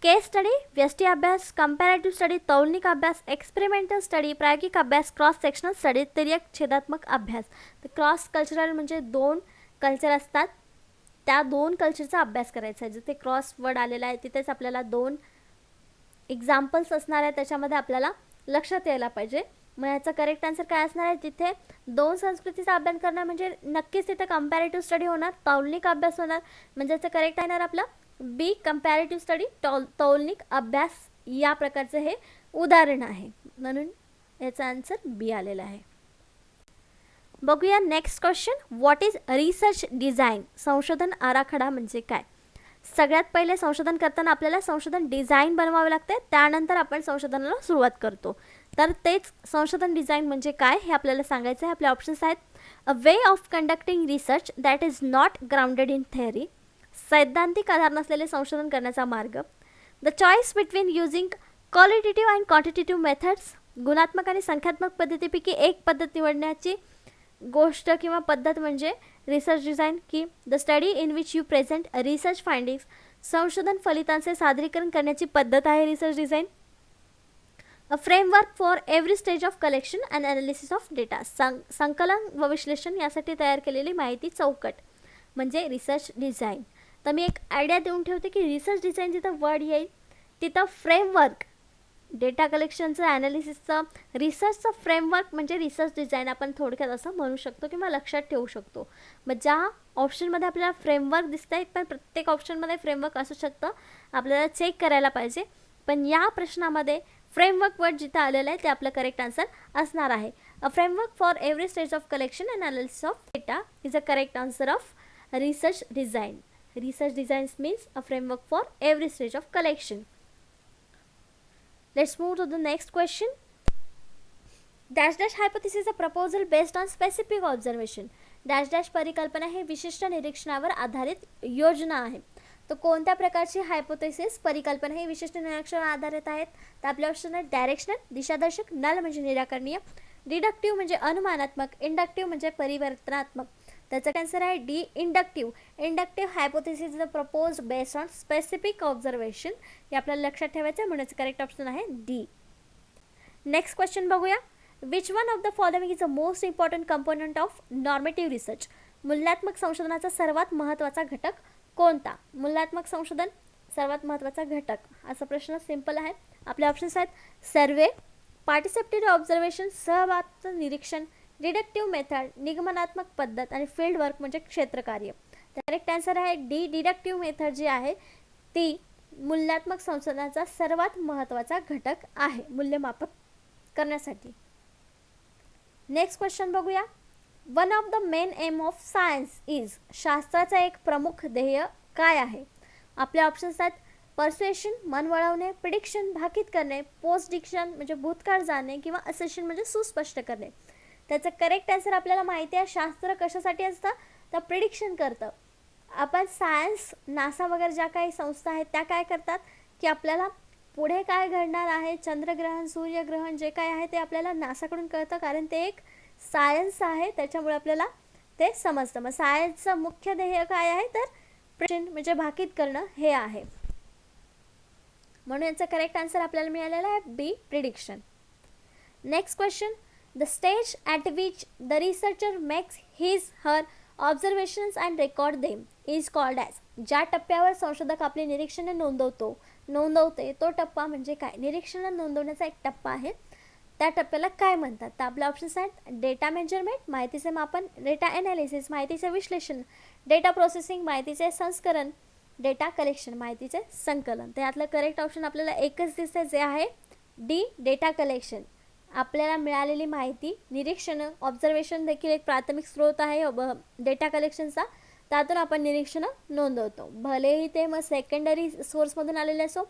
केस स्टडी, व्यष्टी अभ्यास, कंपॅरेटिव्ह स्टडी, तौलनिक अभ्यास, एक्सपेरिमेंटल स्टडी, प्रायोगिक अभ्यास, क्रॉस सेक्शनल स्टडी, तिर्यक छेदात्मक अभ्यास. तर क्रॉस कल्चरल म्हणजे दोन कल्चर असतात, त्या दोन कल्चरचा अभ्यास करायचा आहे. जिथे क्रॉस वर्ड आलेला आहे तिथेच आपल्याला दोन एक्झाम्पल्स असणार आहे, त्याच्यामध्ये आपल्याला लक्षात यायला पाहिजे. मग याचा करेक्ट आन्सर काय असणार आहे? जिथे दोन संस्कृतीचा अभ्यास करणार म्हणजे नक्कीच तिथे कंपॅरेटिव्ह स्टडी होणार, तौलनिक अभ्यास होणार. म्हणजे याचं करेक्ट येणार आपलं बी कंपॅरेटिव्ह स्टडी, तौलनिक अभ्यास या प्रकारचं हे उदाहरण आहे. म्हणून याचा आन्सर बी आलेला आहे. बघूया next question. What is research design. संशोधन आराखडा म्हणजे काय? सगळ्यात पहिले संशोधन करताना आपल्याला संशोधन डिझाईन बनवावे लागते, त्यानंतर आपण संशोधनाला सुरुवात करतो. तर तेच संशोधन डिझाईन म्हणजे काय हे आपल्याला सांगायचं आहे. आपले ऑप्शन्स आहेत. A way of conducting research that is not grounded in theory. सैद्धांतिक आधार नसलेले संशोधन करण्याचा मार्ग. The choice between using qualitative and quantitative methods. गुणात्मक आणि संख्यात्मक पद्धतीपैकी एक पद्धत निवडण्याची गोष्ट किंवा पद्धत म्हणजे रिसर्च डिझाईन. की the study in which you present research findings. संशोधन फलितांचे सादरीकरण करण्याची पद्धत आहे research design. A framework for every stage of collection and analysis of data. संकलन व विश्लेषण यासाठी तयार केलेली माहिती चौकट म्हणजे रिसर्च डिझाईन. तर मी एक आयडिया देऊन ठेवते की रिसर्च डिझाईन जिथं वर्ड येईल तिथं फ्रेमवर्क, डेटा कलेक्शनचं, ॲनालिसिसचं, रिसर्चचं फ्रेमवर्क म्हणजे रिसर्च डिझाईन आपण थोडक्यात असं म्हणू शकतो किंवा लक्षात ठेवू शकतो. मग ज्या ऑप्शनमध्ये आपल्याला फ्रेमवर्क दिसतं आहे, पण प्रत्येक ऑप्शनमध्ये फ्रेमवर्क असू शकतं, आपल्याला चेक करायला पाहिजे. पण या प्रश्नामध्ये फ्रेमवर्क वर्ड जिथं आलेलं आहे ते आपलं करेक्ट आन्सर असणार आहे. A framework for every stage of collection and analysis of data is a correct answer of research design. Research design means a framework for every stage of collection. Let's move to the next question. Dash dash hypothesis a proposal based on specific observation. Dash dash परिकल्पना हे विशिष्ट निरीक्षणावर आधारित योजना आहे. तर कोणत्या प्रकारची hypothesis परिकल्पना ही विशिष्ट निरीक्षणावर आधारित आहेत? तर आपले ऑप्शन आहे डायरेक्शनल, दिशादर्शक, नल म्हणजे निराकरणीय, डिडक्टिव्ह म्हणजे अनुमानात्मक, इंडक्टिव्ह म्हणजे परिवर्तनात्मक. त्याचा आन्सर आहे D, inductive. Inductive hypothesis is propose based on specific observation. हे आपल्याला लक्षात ठेवायचं आहे, म्हणून करेक्ट ऑप्शन आहे डी. नेक्स्ट क्वेश्चन बघूया. Which one of the following is a most important component of normative research. मूल्यात्मक संशोधनाचा सर्वात महत्त्वाचा घटक कोणता? मूल्यात्मक संशोधन सर्वात महत्त्वाचा घटक, असा प्रश्न सिंपल आहे. आपले ऑप्शन्स आहेत सर्वे, पार्टिसिपेटरी ऑब्झर्वेशन सहभाग निरीक्षण, डिडक्टिव्ह मेथड निगमनात्मक पद्धत आणि फील्ड वर्क म्हणजे क्षेत्रकार्य. करेक्ट आन्सर आहे डी, डिडक्टिव्ह मेथड जी आहे ती मूल्यात्मक संशोधनाचा सर्वात महत्त्वाचा घटक आहे मूल्यमापन करण्यासाठी. नेक्स्ट क्वेश्चन बघूया. One of the main M of science is. शास्त्राचा एक प्रमुख ध्येय काय आहे? आपले ऑप्शन्स आहेत पर्सुएशन मन वळवणे, प्रिडिक्शन भाकीत करणे, पोस्टडिक्शन म्हणजे भूतकाळ जाणणे किंवा असेशन म्हणजे सुस्पष्ट करणे. त्याचं करेक्ट आन्सर आपल्याला माहिती आहे. शास्त्र कशासाठी असतं? तर प्रिडिक्शन करतं. आपण सायन्स, नासा वगैरे ज्या काही संस्था आहेत त्या काय करतात की आपल्याला पुढे काय घडणार आहे, चंद्रग्रहण, सूर्यग्रहण जे काय आहे ते आपल्याला नासाकडून कळतं, कारण ते एक सायन्स आहे, त्याच्यामुळे आपल्याला ते समजतं. मग सायन्सचं मुख्य ध्येय काय आहे? तर प्रिडिक्शन म्हणजे भाकीत करणं हे आहे. म्हणून याचा करेक्ट आन्सर आपल्याला मिळालेला आहे B, prediction. Next question. The stage at which the researcher makes his her observations and record them is called as. ज्या टप्प्यावर संशोधक आपली निरीक्षणे नोंदवते तो टप्पा म्हणजे काय? निरीक्षणं नोंदवण्याचा एक टप्पा आहे, त्या टप्प्याला काय म्हणतात? तर आपले ऑप्शन्स आहेत डेटा मेजरमेंट माहितीचे मापन, डेटा ॲनालिसिस माहितीचे विश्लेषण, डेटा प्रोसेसिंग माहितीचे संस्करण, डेटा कलेक्शन माहितीचे संकलन. त्यातलं करेक्ट ऑप्शन आपल्याला एकच दिसतं जे आहे डी, डेटा कलेक्शन. आपल्याला मिळालेली माहिती, निरीक्षणं, ऑब्झर्वेशन देखील एक प्राथमिक स्रोत आहे डेटा कलेक्शनचा. त्यातून आपण निरीक्षणं नोंदवतो, भलेही ते मग सेकंडरी सोर्समधून आलेले असो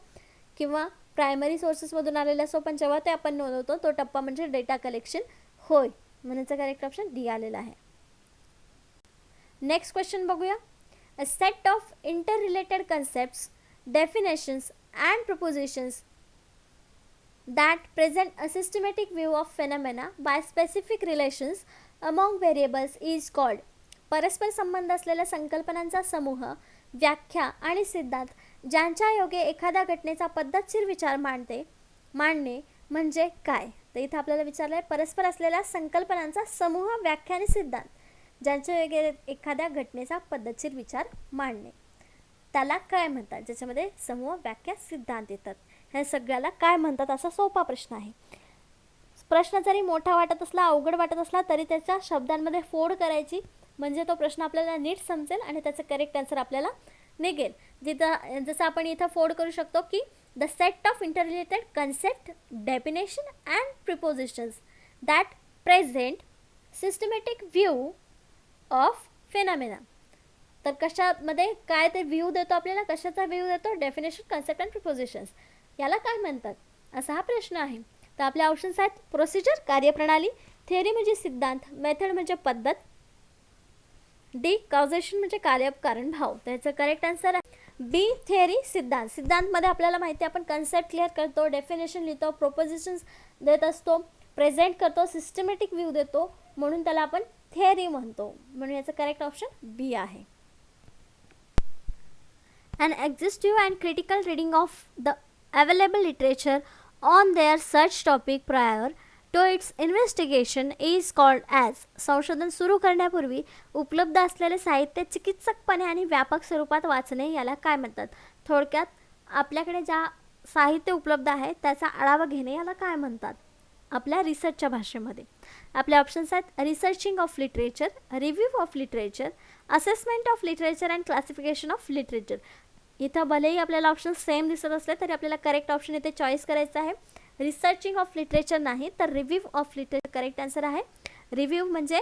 किंवा प्रायमरी सोर्सेसमधून आलेले असो, पण जेव्हा ते आपण नोंदवतो तो टप्पा म्हणजे डेटा कलेक्शन होय. म्हणून करेक्ट ऑप्शन डी आलेला आहे. नेक्स्ट क्वेश्चन बघूया. A set of interrelated concepts, definitions and propositions that present a systematic view of phenomena by specific relations among variables is called. परस्पर संबंध असलेल्या संकल्पनांचा समूह, व्याख्या आणि सिद्धांत ज्यांच्या योगे एखाद्या घटनेचा पद्धतशीर विचार मांडणे म्हणजे काय? तर इथं आपल्याला विचारलं आहे परस्पर असलेल्या संकल्पनांचा समूह, व्याख्या आणि सिद्धांत ज्यांच्या योगे एखाद्या घटनेचा पद्धतशीर विचार मांडणे त्याला काय म्हणतात? ज्याच्यामध्ये समूह, व्याख्या, सिद्धांत येतात. ह्या सगळ्याला काय म्हणतात असा सोपा प्रश्न आहे. प्रश्न जरी मोठा वाटत असला, अवघड वाटत असला तरी त्याच्या शब्दांमध्ये फोड करायची, म्हणजे तो प्रश्न आपल्याला नीट समजेल आणि त्याचं करेक्ट आन्सर आपल्याला निघेल. जसं आपण इथं फोड करू शकतो की the set of interrelated concept, definition and prepositions that present systematic view of phenomena. तर कशामध्ये काय ते व्ह्यू देतो आपल्याला? कशाचा व्ह्यू देतो? Definition, concept and prepositions. याला काय म्हणतात असा हा प्रश्न आहे. तर आपले ऑप्शन्स आहेत प्रोसिजर कार्यप्रणाली, थिअरी म्हणजे सिद्धांत, मेथड म्हणजे पद्धत, डी कॉझेशन म्हणजे कार्य कारण भाव. त्याचं करेक्ट आन्सर आहे बी, थिअरी सिद्धांत. सिद्धांतमध्ये आपल्याला माहिती आहे आपण कन्सेप्ट क्लिअर करतो, डेफिनेशन लिहितो, प्रोपोजिशन्स देत असतो, प्रेझेंट करतो, सिस्टमॅटिक व्ह्यू देतो, म्हणून त्याला आपण थिअरी म्हणतो. म्हणून याचं करेक्ट ऑप्शन बी आहे. An exhaustive and critical reading of the available literature on their search topic prior to its investigation is called as. संशोधन सुरू करण्यापूर्वी उपलब्ध असलेले साहित्य चिकित्सकपणे आणि व्यापक स्वरूपात वाचणे याला काय म्हणतात? थोडक्यात आपल्याकडे ज्या साहित्य उपलब्ध आहे त्याचा आढावा घेणे याला काय म्हणतात आपल्या रिसर्चच्या भाषेमध्ये? आपले ऑप्शन्स आहेत researching of literature, review of literature, assessment of literature and classification of literature. इथं भलेही आपल्याला ऑप्शन सेम दिसत असले तरी आपल्याला करेक्ट ऑप्शन इथे चॉईस करायचं आहे. रिसर्चिंग ऑफ लिटरेचर नाही तर review of literature correct answer आहे. रिव्ह्यू म्हणजे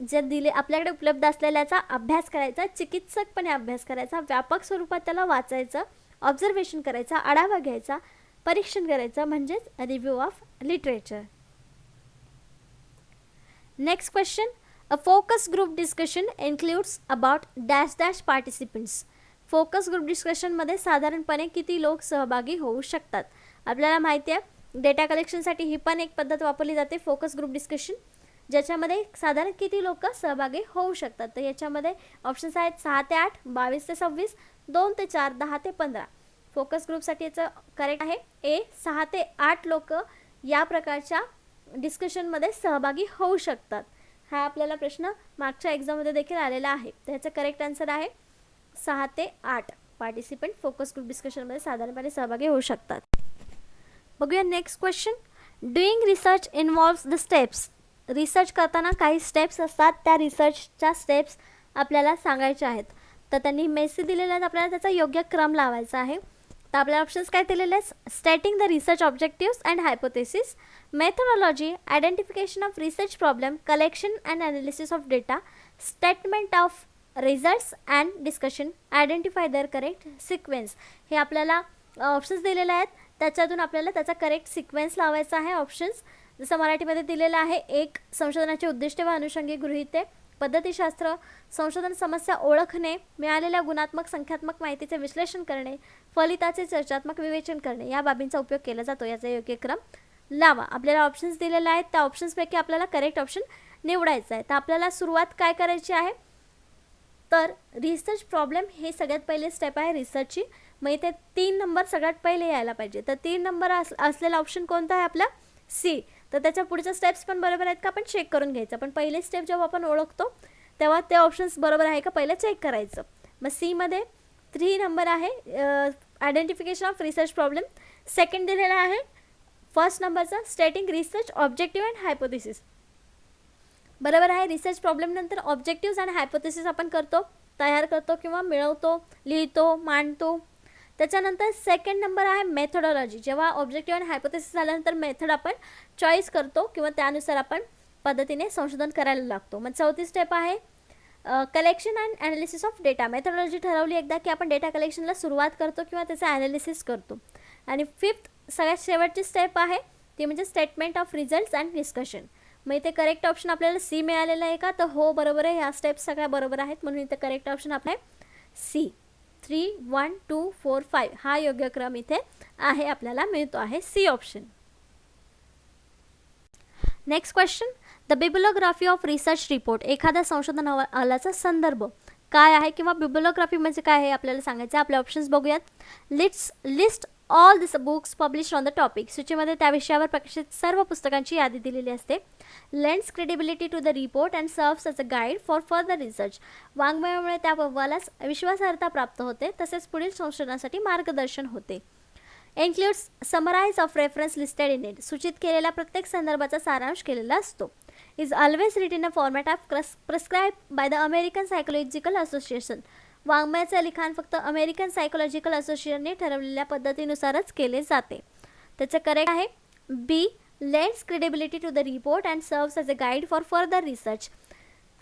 जे आपल्याकडे उपलब्ध असलेल्याचा अभ्यास करायचा, चिकित्सकपणे अभ्यास करायचा, व्यापक स्वरूपात त्याला वाचायचं, ऑब्झर्वेशन करायचा, आढावा घ्यायचा, परीक्षण करायचं म्हणजेच review of literature. Next question, a focus group discussion includes about dash dash participants. Focus group डिस्कशनमध्ये साधारणपणे किती लोक सहभागी होऊ शकतात. आपल्याला माहिती आहे डेटा कलेक्शनसाठी ही पण एक पद्धत वापरली जाते, फोकस ग्रुप डिस्कशन, ज्याच्यामध्ये साधारण किती लोक सहभागी होऊ शकतात. तर याच्यामध्ये ऑप्शन्स आहेत 6 ते 8, 22 ते 26, 2 ते 4, 10 ते 15. फोकस ग्रुपसाठी याचं करेक्ट आहे ए, 6 ते 8 लोक या प्रकारच्या डिस्कशनमध्ये सहभागी होऊ शकतात. हा आपल्याला प्रश्न मागच्या एक्झाममध्ये देखील आलेला आहे. तर ह्याचं करेक्ट आन्सर आहे 6 ते 8 पार्टिसिपंट फोकस ग्रुप डिस्कशनमध्ये साधारणपणे सहभागी होऊ शकतात. बघूया next question, doing research involves the steps. Research करताना काही स्टेप्स असतात, त्या रिसर्चच्या स्टेप्स आपल्याला सांगायच्या आहेत. तर त्यांनी मेसेज दिलेला आहेत, आपल्याला त्याचा योग्य क्रम लावायचा आहे. तर आपल्याला ऑप्शन्स काय दिलेले आहेत, stating the research objectives and hypothesis, methodology, identification of research problem, collection and analysis of data, statement of results and discussion, identify their correct sequence. हे आपल्याला ऑप्शन्स दिलेले आहेत, त्याच्यातून आपल्याला त्याचा करेक्ट सिक्वेन्स लावायचा आहे. ऑप्शन्स जसं मराठीमध्ये दिलेलं आहे, 1 संशोधनाचे उद्दिष्टे व अनुषंगिक गृहीते, पद्धतीशास्त्र, संशोधन समस्या ओळखणे, मिळालेल्या गुणात्मक संख्यात्मक माहितीचे विश्लेषण करणे, फलिताचे चर्चात्मक विवेचन करणे, या बाबींचा उपयोग केला जातो. याचा योग्य क्रम लावा. आपल्याला ऑप्शन्स दिलेले आहेत, त्या ऑप्शन्सपैकी आपल्याला करेक्ट ऑप्शन निवडायचा आहे. तर आपल्याला सुरुवात काय करायची आहे, तर रिसर्च प्रॉब्लेम हे सगळ्यात पहिले स्टेप आहे रिसर्चची. मग इथे 3 नंबर सगळ्यात पहिले यायला पाहिजे. तर 3 नंबर असलेला ऑप्शन कोणता आहे आपला, सी. तर त्याच्या पुढच्या स्टेप्स पण बरोबर आहेत का आपण चेक करून घ्यायचं. पण पहिले स्टेप जेव्हा आपण ओळखतो तेव्हा ते ऑप्शन्स बरोबर आहे का पहिलं चेक करायचं. मग सीमध्ये 3 नंबर आहे identification of research problem. Second दिलेला आहे फर्स्ट नंबरचा स्टेटिंग रिसर्च ऑब्जेक्टिव्ह अँड हायपोथेसिस. बरोबर आहे. रिसर्च प्रॉब्लेम नंतर ऑब्जेक्टिव्स आणि हायपोथेसिस आपण करतो, तयार करतो किंवा मिळवतो, लिहितो, मांडतो. त्याच्यानंतर सेकंड नंबर आहे मेथोडॉलॉजी. जेव्हा ऑब्जेक्टिव्ह आणि हायपोथेसिस झाल्यानंतर मेथड आपण चॉईस करतो किंवा त्यानुसार आपण पद्धतीने संशोधन करायला लागतो. मग चौथी स्टेप आहे collection and analysis of data. Methodology ठरवली एकदा की आपण डेटा कलेक्शनला सुरुवात करतो किंवा त्याचं ॲनालिसिस करतो. आणि फिफ्थ सगळ्यात शेवटची स्टेप आहे ती म्हणजे statement of results and discussion. मग इथे करेक्ट ऑप्शन आपल्याला सी मिळालेला आहे का, तर हो बरोबर आहे. ह्या स्टेप्स सगळ्या बरोबर आहेत, म्हणून इथे करेक्ट ऑप्शन आपला सी. 3, 1, 2, 4, 5 हा योग्य क्रम इथे आहे, आपल्याला मिळतो आहे C option. Next question, the bibliography of research report. एखाद्या संशोधन अहवालाचा संदर्भ काय आहे किंवा बिब्लिओग्राफी म्हणजे काय आहे आपल्याला सांगायचं. आपले ऑप्शन्स बघूयात. List all this books published on the topic. सूचीमध्ये त्या विषयावर प्रकाशित सर्व पुस्तकांची यादी दिलेली असते. Lends credibility to the report and serves as a guide for further research. वाङ्मयामुळे त्या अहवालास विश्वासार्हता प्राप्त होते, तसेच पुढील संशोधनासाठी मार्गदर्शन होते. Includes summarise of reference listed in it. सूचित केलेल्या प्रत्येक संदर्भाचा सारांश केलेला असतो. Is always writ in a format of prescribe by the American psychological association. वाङ्मयाचे लिखाण फक्त अमेरिकन सायकोलॉजिकल असोसिएशनने ठरवलेल्या पद्धतीनुसारच केले जाते. त्याचं करेक्ट आहे B. Lends credibility to the report and serves as a guide for further research.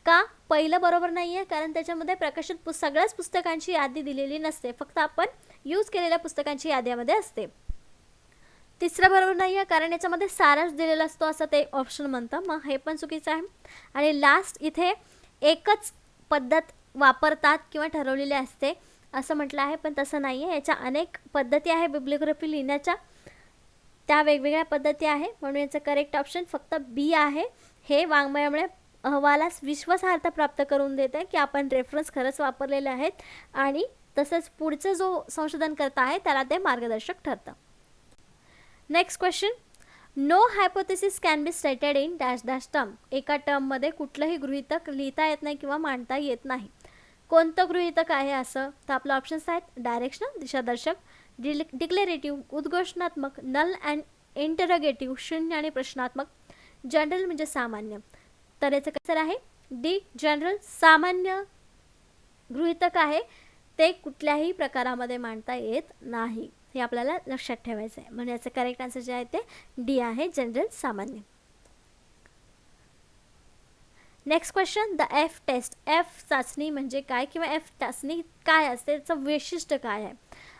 का पहिलं बरोबर नाही आहे, कारण त्याच्यामध्ये प्रकाशित सगळ्याच पुस्तकांची यादी दिलेली नसते, फक्त आपण यूज केलेल्या पुस्तकांची याद्यामध्ये असते. तिसरं बरोबर नाही आहे, कारण याच्यामध्ये सारांश दिलेला असतो असं ते ऑप्शन म्हणतं, मग हे पण चुकीचं आहे. आणि लास्ट इथे एकच पद्धत वापरतात किंवा ठरवलेली असते असं म्हटलं आहे, पण तसं नाही आहे. याच्या अनेक पद्धती आहे बिब्लिओग्राफी लिहिण्याच्या, त्या वेगवेगळ्या पद्धती आहे, म्हणून याचं करेक्ट ऑप्शन फक्त बी आहे. हे वाङ्मयामुळे अहवालास विश्वासार्हता प्राप्त करून देते की आपण रेफरन्स खरंच वापरलेले आहेत आणि तसंच पुढचं जो संशोधन करता आहे त्याला ते मार्गदर्शक ठरतं. Next question, no hypothesis can be stated in dash dash term. एका टर्ममध्ये कुठलंही गृहीतक लिहिता येत नाही किंवा मांडता येत नाही. कोणतं गृहीतक आहे असं, तर आपलं ऑप्शन्स आहेत डायरेक्शनल दिशादर्शक, डिक्लेरेटिव्ह उद्घोषणात्मक, नल अँड इंटरोगेटिव्ह शून्य आणि प्रश्नात्मक, जनरल म्हणजे सामान्य. तर याचं कसं आहे डी. जनरल सामान्य गृहीतक आहे ते कुठल्याही प्रकारामध्ये मांडता येत नाही, हे आपल्याला लक्षात ठेवायचं आहे. म्हणजे याचं करेक्ट आन्सर जे आहे ते डी आहे, जनरल सामान्य. Next question, the F test. F चाचणी म्हणजे काय किंवा एफ चाचणी काय असते, त्याचं वैशिष्ट्य काय आहे.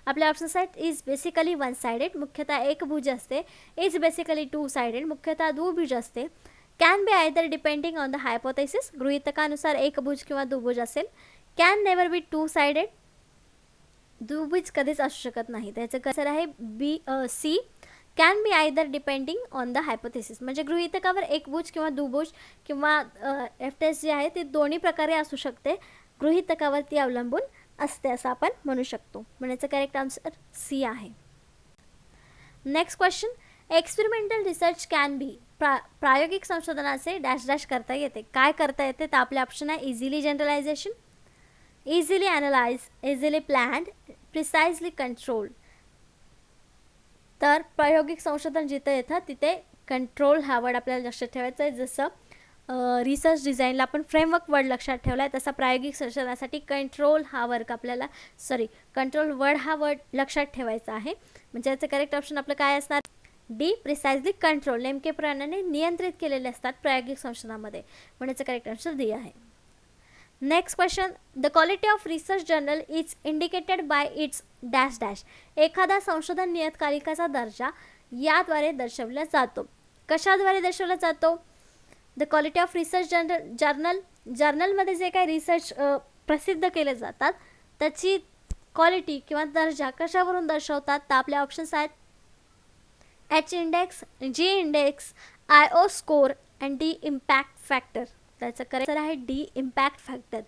आपले ऑप्शन्स आहेत इज बेसिकली वन साइडेड, मुख्यतः एकभुज असते. इज बेसिकली टू साइडेड, मुख्यतः दुभुज असते. Can be either depending on the hypothesis, गृहीतकानुसार एक भुज किंवा दुभुज असेल. Can never be two sided, दुभुज कधीच असू शकत नाही. त्याचं कसं आहे C, can be either depending on the hypothesis, म्हणजे गृहीतकावर एक भुज किंवा दुभुज किंवा टेस्ट जी आहे ती दोन्ही प्रकारे असू शकते, गृहीतकावरती अवलंबून असते असं आपण म्हणू शकतो. म्हणजे करेक्ट आन्सर सी आहे. Next question, experimental research can be, प्रायोगिक संशोधनाचे डॅश डॅश करता येते. काय करता येते तर आपले ऑप्शन आहे easily generalization, easily analyse, easily planned, precisely control. तर प्रायोगिक संशोधन जिथे येतं तिथे कंट्रोल हा वर्ड आपल्याला लक्षात ठेवायचा आहे. जसं रिसर्च डिझाईनला आपण फ्रेमवर्क वर्ड लक्षात ठेवला आहे, तसा प्रायोगिक संशोधनासाठी कंट्रोल हा कंट्रोल वर्ड हा वर्ड लक्षात ठेवायचा आहे. म्हणजे याचं करेक्ट ऑप्शन आपलं काय असणार, डी, प्रिसाइजली कंट्रोल, नेमकेपणाने नियंत्रित केलेले असतात प्रायोगिक संशोधनामध्ये. म्हणजे करेक्ट आन्सर डी आहे. Next question, the quality of research journal is indicated by it's dash dash. एखादा संशोधन नियतकालिकाचा दर्जा याद्वारे दर्शवला जातो. कशाद्वारे दर्शवला जातो? द क्वालिटी ऑफ रिसर्च जर्नलमध्ये जे काही रिसर्च प्रसिद्ध केले जातात त्याची क्वालिटी किंवा दर्जा कशावरून दर्शवतात तर आपले ऑप्शन्स आहेत H index, G index, IO score and D impact factor. त्याचं करेक्ट आहे डी, इम्पॅक्ट फॅक्टर.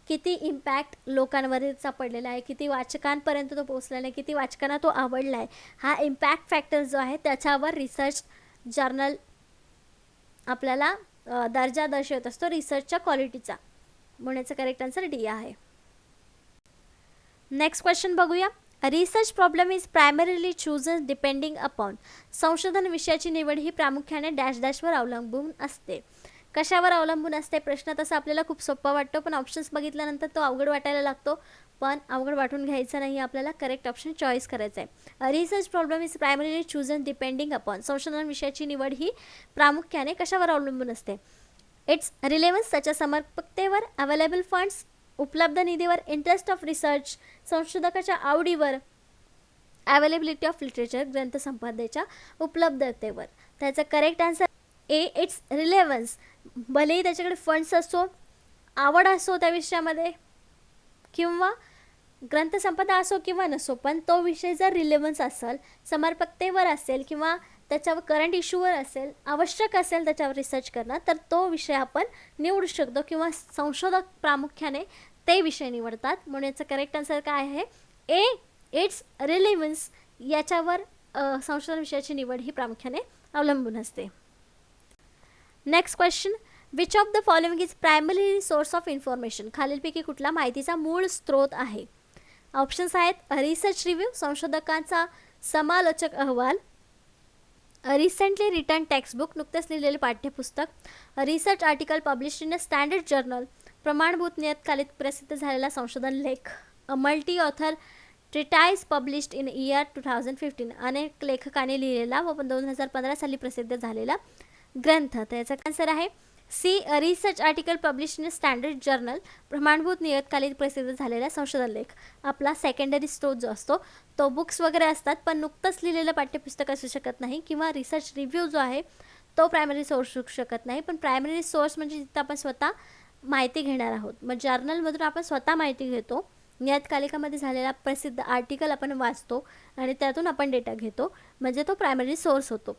किती इम्पॅक्ट लोकांवरचा पडलेला आहे, किती वाचकांपर्यंत तो पोहोचलेला आहे, किती वाचकांना तो आवडला आहे, हा इम्पॅक्ट फॅक्टर जो आहे त्याच्यावर रिसर्च जर्नल आपल्याला दर्जा दर्शवत असतो रिसर्चच्या क्वालिटीचा. म्हणण्याचं करेक्ट आन्सर डी आहे. नेक्स्ट क्वेश्चन बघूया. Research problem is primarily chosen depending upon. संशोधन विषयाची निवड ही प्रामुख्याने डॅश डॅशवर अवलंबून असते. कशावर अवलंबून असते? प्रश्न तसा आपल्याला खूप सोपा वाटतो, पण ऑप्शन्स बघितल्यानंतर तो अवघड वाटायला लागतो. पण अवघड वाटून घ्यायचं नाही, आपल्याला करेक्ट ऑप्शन चॉईस करायचं आहे. Research problem is primarily chosen depending upon. संशोधन विषयाची निवड ही प्रामुख्याने कशावर अवलंबून असते? इट्स रिलेव्हन्स, त्याच्या समर्पकतेवर, अवेलेबल फंड्स, उपलब्ध निधीवर, इंटरेस्ट ऑफ रिसर्च, संशोधकाच्या आवडीवर, अवेलेबिलिटी ऑफ लिटरेचर, ग्रंथसंपदेच्या उपलब्धतेवर. त्याचा correct answer A, it's relevance. भलेही त्याच्याकडे फंड्स असो, आवड असो त्या विषयामध्ये, किंवा ग्रंथसंपदा असो किंवा नसो, पण तो विषय जर रिलेव्हन्स असेल, समर्पकतेवर असेल किंवा त्याच्यावर करंट इश्यूवर असेल, आवश्यक असेल त्याच्यावर रिसर्च करणं, तर तो विषय आपण निवडू शकतो किंवा संशोधक प्रामुख्याने ते विषय निवडतात. म्हणून याचं करेक्ट आन्सर काय आहे? ए, इट्स रिलेव्हन्स. याच्यावर संशोधन विषयाची निवड ही प्रामुख्याने अवलंबून असते. Next question, which of the following is primary source of information. खालीलपैकी कुठला माहितीचा मूळ स्रोत आहे? ऑप्शन्स आहेत रिसर्च रिव्ह्यू, संशोधकांचा समालोचक अहवाल, रिसेंटली रिटर्न टेक्स्टबुक, नुकतेच लिहिलेले पाठ्यपुस्तक, research article published in a standard journal, प्रमाणभूत नियतकालिक प्रसिद्ध झालेला संशोधन लेख, a multi author treatise published in year 2015, अनेक लेखकांनी लिहिलेला व 2015 साली प्रसिद्ध झालेला ग्रंथ. त्याचा आन्सर आहे C, research article publish in standard journal, प्रमाणभूत नियतकालिक प्रसिद्ध झालेला संशोधन लेख. आपला सेकंडरी स्रोत जो असतो तो बुक्स वगैरे असतात, पण नुकतंच लिहिलेलं पाठ्यपुस्तक असू शकत नाही, किंवा रिसर्च रिव्ह्यू जो आहे तो प्रायमरी सोर्स असू शकत नाही. पण प्रायमरी सोर्स म्हणजे जिथं आपण स्वतः माहिती घेणार आहोत. मग जर्नलमधून आपण स्वतः माहिती घेतो, नियतकालिकामध्ये झालेला प्रसिद्ध आर्टिकल आपण वाचतो आणि त्यातून आपण डेटा घेतो, म्हणजे तो प्रायमरी सोर्स होतो.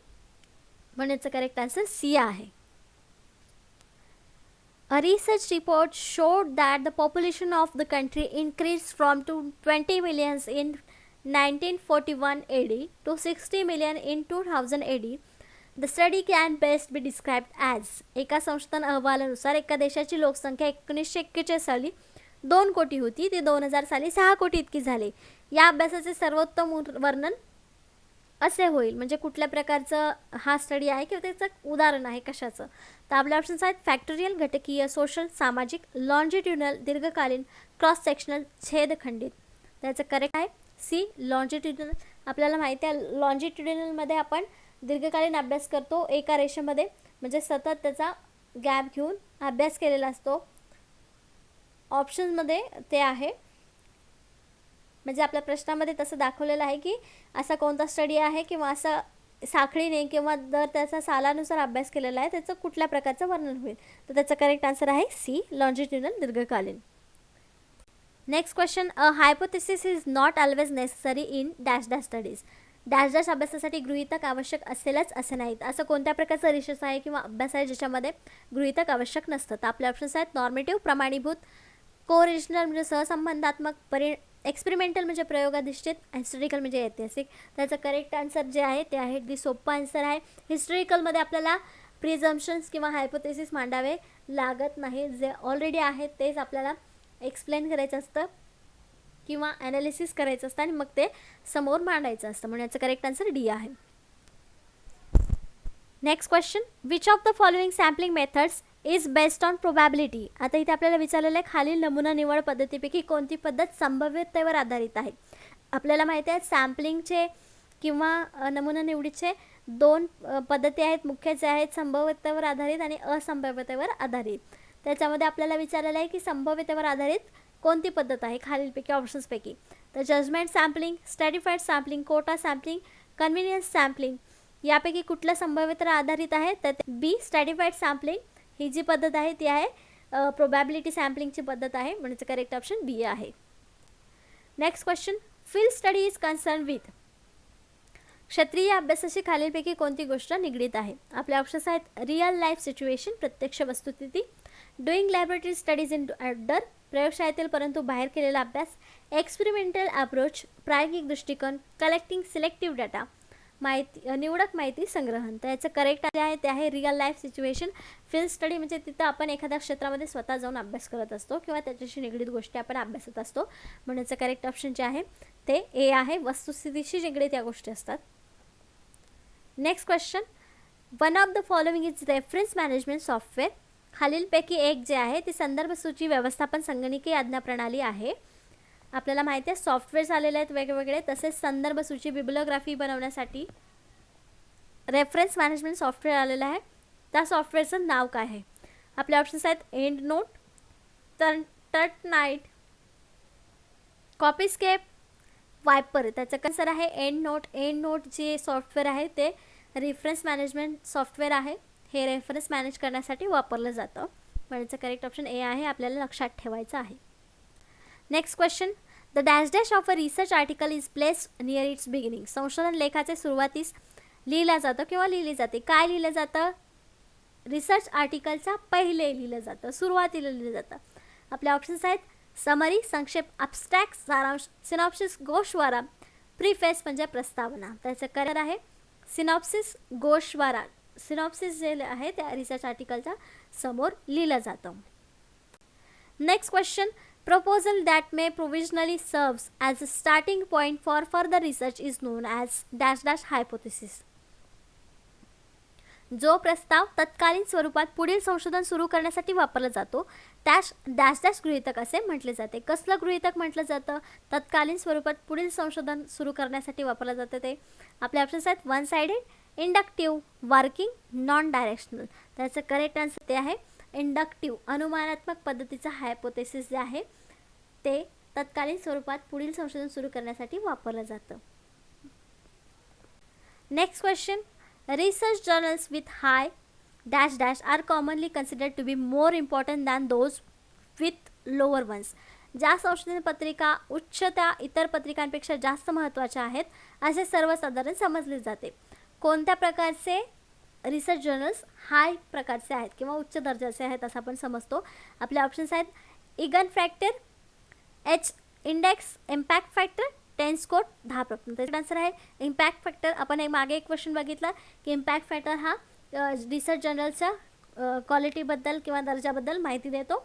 म्हणून याचं करेक्ट आन्सर सी आहे. A research report showed that the population of the country increased from 20 million in 1941 AD to 60 million in 2000 AD. The study can best be described as. एका संशोधन अहवालानुसार एका देशाची लोकसंख्या 1941 साली 2 कोटी होती, ती 2000 साली 6 कोटी इतकी झाली. या अभ्यासाचे सर्वोत्तम वर्णन असे होईल. म्हणजे कुठल्या प्रकारचं हा स्टडी आहे किंवा त्याचं उदाहरण आहे कशाचं? तर आपले ऑप्शन्स आहेत फॅक्टोरियल, घटकीय, सोशल, सामाजिक, लॉन्जिट्युडनल, दीर्घकालीन, क्रॉस सेक्शनल, छेदखंडित. त्याचं करेक्ट आहे सी, लॉन्जिट्युडनल. आपल्याला माहिती आहे लॉन्जिट्युडनलमध्ये आपण दीर्घकालीन अभ्यास करतो एका रेषेमध्ये, म्हणजे सतत त्याचा गॅप घेऊन अभ्यास केलेला असतो. ऑप्शन्समध्ये ते आहे, म्हणजे आपल्या प्रश्नामध्ये तसं दाखवलेलं आहे की असा कोणता स्टडी आहे किंवा असा साखळीने किंवा जर त्याचा सालानुसार अभ्यास केलेला आहे त्याचं कुठल्या प्रकारचं वर्णन होईल. तर त्याचं करेक्ट आन्सर आहे सी, लॉन्जिट्युडनल, दीर्घकालीन. Next question, a hypothesis is not always necessary in dash dash studies. Dash dash अभ्यासासाठी गृहीतक आवश्यक असेलच असं नाहीत. असं कोणत्या प्रकारचा रिसर्च आहे किंवा अभ्यास आहे ज्याच्यामध्ये गृहीतक आवश्यक नसतं. तर आपले ऑप्शन्स आहेत नॉर्मेटिव्ह, प्रमाणीभूत, कोरिजिनल म्हणजे सहसंबंधात्मक, एक्सपेरिमेंटल म्हणजे प्रयोगाधिष्ठित, हिस्टॉरिकल म्हणजे ऐतिहासिक. त्याचं करेक्ट आन्सर जे आहे ते आहे दी, सोपं आन्सर आहे. हिस्टॉरिकलमध्ये आपल्याला प्रिझम्पशन्स किंवा हायपोथेसिस मांडावे लागत नाही. जे ऑलरेडी आहेत तेच आपल्याला एक्सप्लेन करायचं असतं किंवा ॲनालिसिस करायचं असतं आणि मग ते समोर मांडायचं असतं. म्हणून याचं करेक्ट आन्सर डी आहे. Next question, which of the following sampling methods is based on probability. आता इथे आपल्याला विचारलेलं आहे खालील नमुना निवड पद्धतीपैकी कोणती पद्धत संभाव्यतेवर आधारित आहे. आपल्याला माहिती आहे सॅम्पलिंगचे किंवा नमुना निवडीचे दोन पद्धती आहेत मुख्य, जे आहेत संभाव्यतेवर आधारित आणि असंभाव्यतेवर आधारित. त्याच्यामध्ये आपल्याला विचारलेलं आहे की संभाव्यतेवर आधारित कोणती पद्धत आहे खालीलपैकी ऑप्शन्सपैकी. तर judgement sampling, stratified sampling, quota sampling, convenience sampling यापैकी कुठल्या संभाव्यतेवर आधारित आहे. तर बी, स्ट्रॅटिफाईड सॅम्पलिंग ही जी पद्धत आहे ती आहे प्रोबॅबिलिटी सॅम्पलिंगची पद्धत आहे. म्हणजे करेक्ट ऑप्शन बी आहे. Next question, field study is concern with. क्षेत्रीय अभ्यासाशी खालीलपैकी कोणती गोष्ट निगडीत आहे. आपले ऑप्शन्स आहेत रिअल लाईफ सिच्युएशन, प्रत्यक्ष वस्तुस्थिती, doing laboratory studies in outdoor, प्रयोगशाळेतील परंतु बाहेर केलेला अभ्यास, एक्सपेरिमेंटल अप्रोच, प्रायोगिक दृष्टिकोन, कलेक्टिंग सिलेक्टिव्ह डाटा, माहिती निवडक माहिती संग्रहण. तर याचं करेक्ट जे आहे ते आहे real life situation. Field study म्हणजे तिथं आपण एखाद्या क्षेत्रामध्ये स्वतः जाऊन अभ्यास करत असतो किंवा त्याच्याशी निगडीत गोष्टी आपण अभ्यासत असतो. म्हणून याचं करेक्ट ऑप्शन जे आहे ते ए आहे, वस्तुस्थितीशी निगडीत या गोष्टी असतात. Next question, one of the following is reference management software. खालीलपैकी एक जे आहे ती संदर्भ सूची व्यवस्थापन संगणकीय आज्ञा प्रणाली आहे. आपल्याला माहिती आहे सॉफ्टवेअर्स आलेले आहेत वेगवेगळे, तसेच संदर्भ सूची बिब्लिओग्राफी बनवण्यासाठी रेफरन्स मॅनेजमेंट सॉफ्टवेअर आलेलं आहे. त्या सॉफ्टवेअरचं नाव काय आहे. आपले ऑप्शन्स आहेत EndNote, Turnitin, Copyscape, Viper. त्याचं आन्सर आहे एंड नोट. एंड नोट जे सॉफ्टवेअर आहे ते रेफरन्स मॅनेजमेंट सॉफ्टवेअर आहे. हे रेफरन्स मॅनेज करण्यासाठी वापरलं जातं. म्हणजे करेक्ट ऑप्शन ए आहे, आपल्याला लक्षात ठेवायचं आहे. Next question, the dash dash of a research article is placed near it's beginning. संशोधन लेखाचे सुरुवातीस लिहिलं जातं किंवा लिहिली जाते. काय लिहिलं जातं. रिसर्च आर्टिकलच्या पहिले लिहिलं जातं, सुरुवातीला लिहिलं जातं. आपले ऑप्शन्स आहेत समरी, संक्षेप, अब्स्ट्रॅक्ट, सारांश, सिनॉप्सिस, गोषवारा, प्रीफेस म्हणजे प्रस्तावना. त्याचं करेक्ट आहे सिनॉप्सिस, गोषवारा. सिनॉप्सिस जे आहे त्या रिसर्च आर्टिकलच्या समोर लिहिलं जातं. Next question, proposal that may provisionally serves as a starting point for further research is known as dash dash hypothesis. जो प्रस्ताव तत्कालीन स्वरूपात पुढील संशोधन सुरू करण्यासाठी वापरला जातो त्यास डॅश डॅश गृहीतक असे म्हटले जाते. कसलं गृहीतक म्हटलं जातं. तत्कालीन स्वरूपात पुढील संशोधन सुरू करण्यासाठी वापरलं जातं ते. आपले ऑप्शन्स आहेत one sided, inductive, working, non directional. त्याचं करेक्ट आन्सर ते आहे इंडक्टिव्ह. अनुमानात्मक पद्धतीचा हायपोथेसिस जे आहे ते तत्कालीन स्वरूपात पुढील संशोधन सुरू करण्यासाठी वापरलं जातं. Next question, research journals with high dash dash are commonly considered to be more important than those with lower ones. ज्या संशोधन पत्रिका उच्च त्या इतर पत्रिकांपेक्षा जास्त महत्त्वाच्या आहेत असे सर्वसाधारण समजले जाते. कोणत्या प्रकारचे रिसर्च जर्नल्स हाय प्रकारचे आहेत किंवा उच्च दर्जाचे आहेत असं आपण समजतो. आपले ऑप्शन्स आहेत eigen factor, H index, impact factor, 10 score, 10 प्रश्न. त्याचा आन्सर आहे इम्पॅक्ट फॅक्टर. आपण मागे एक क्वेश्चन बघितला की इम्पॅक्ट फॅक्टर हा रिसर्च जर्नलच्या क्वालिटीबद्दल किंवा दर्जाबद्दल माहिती देतो.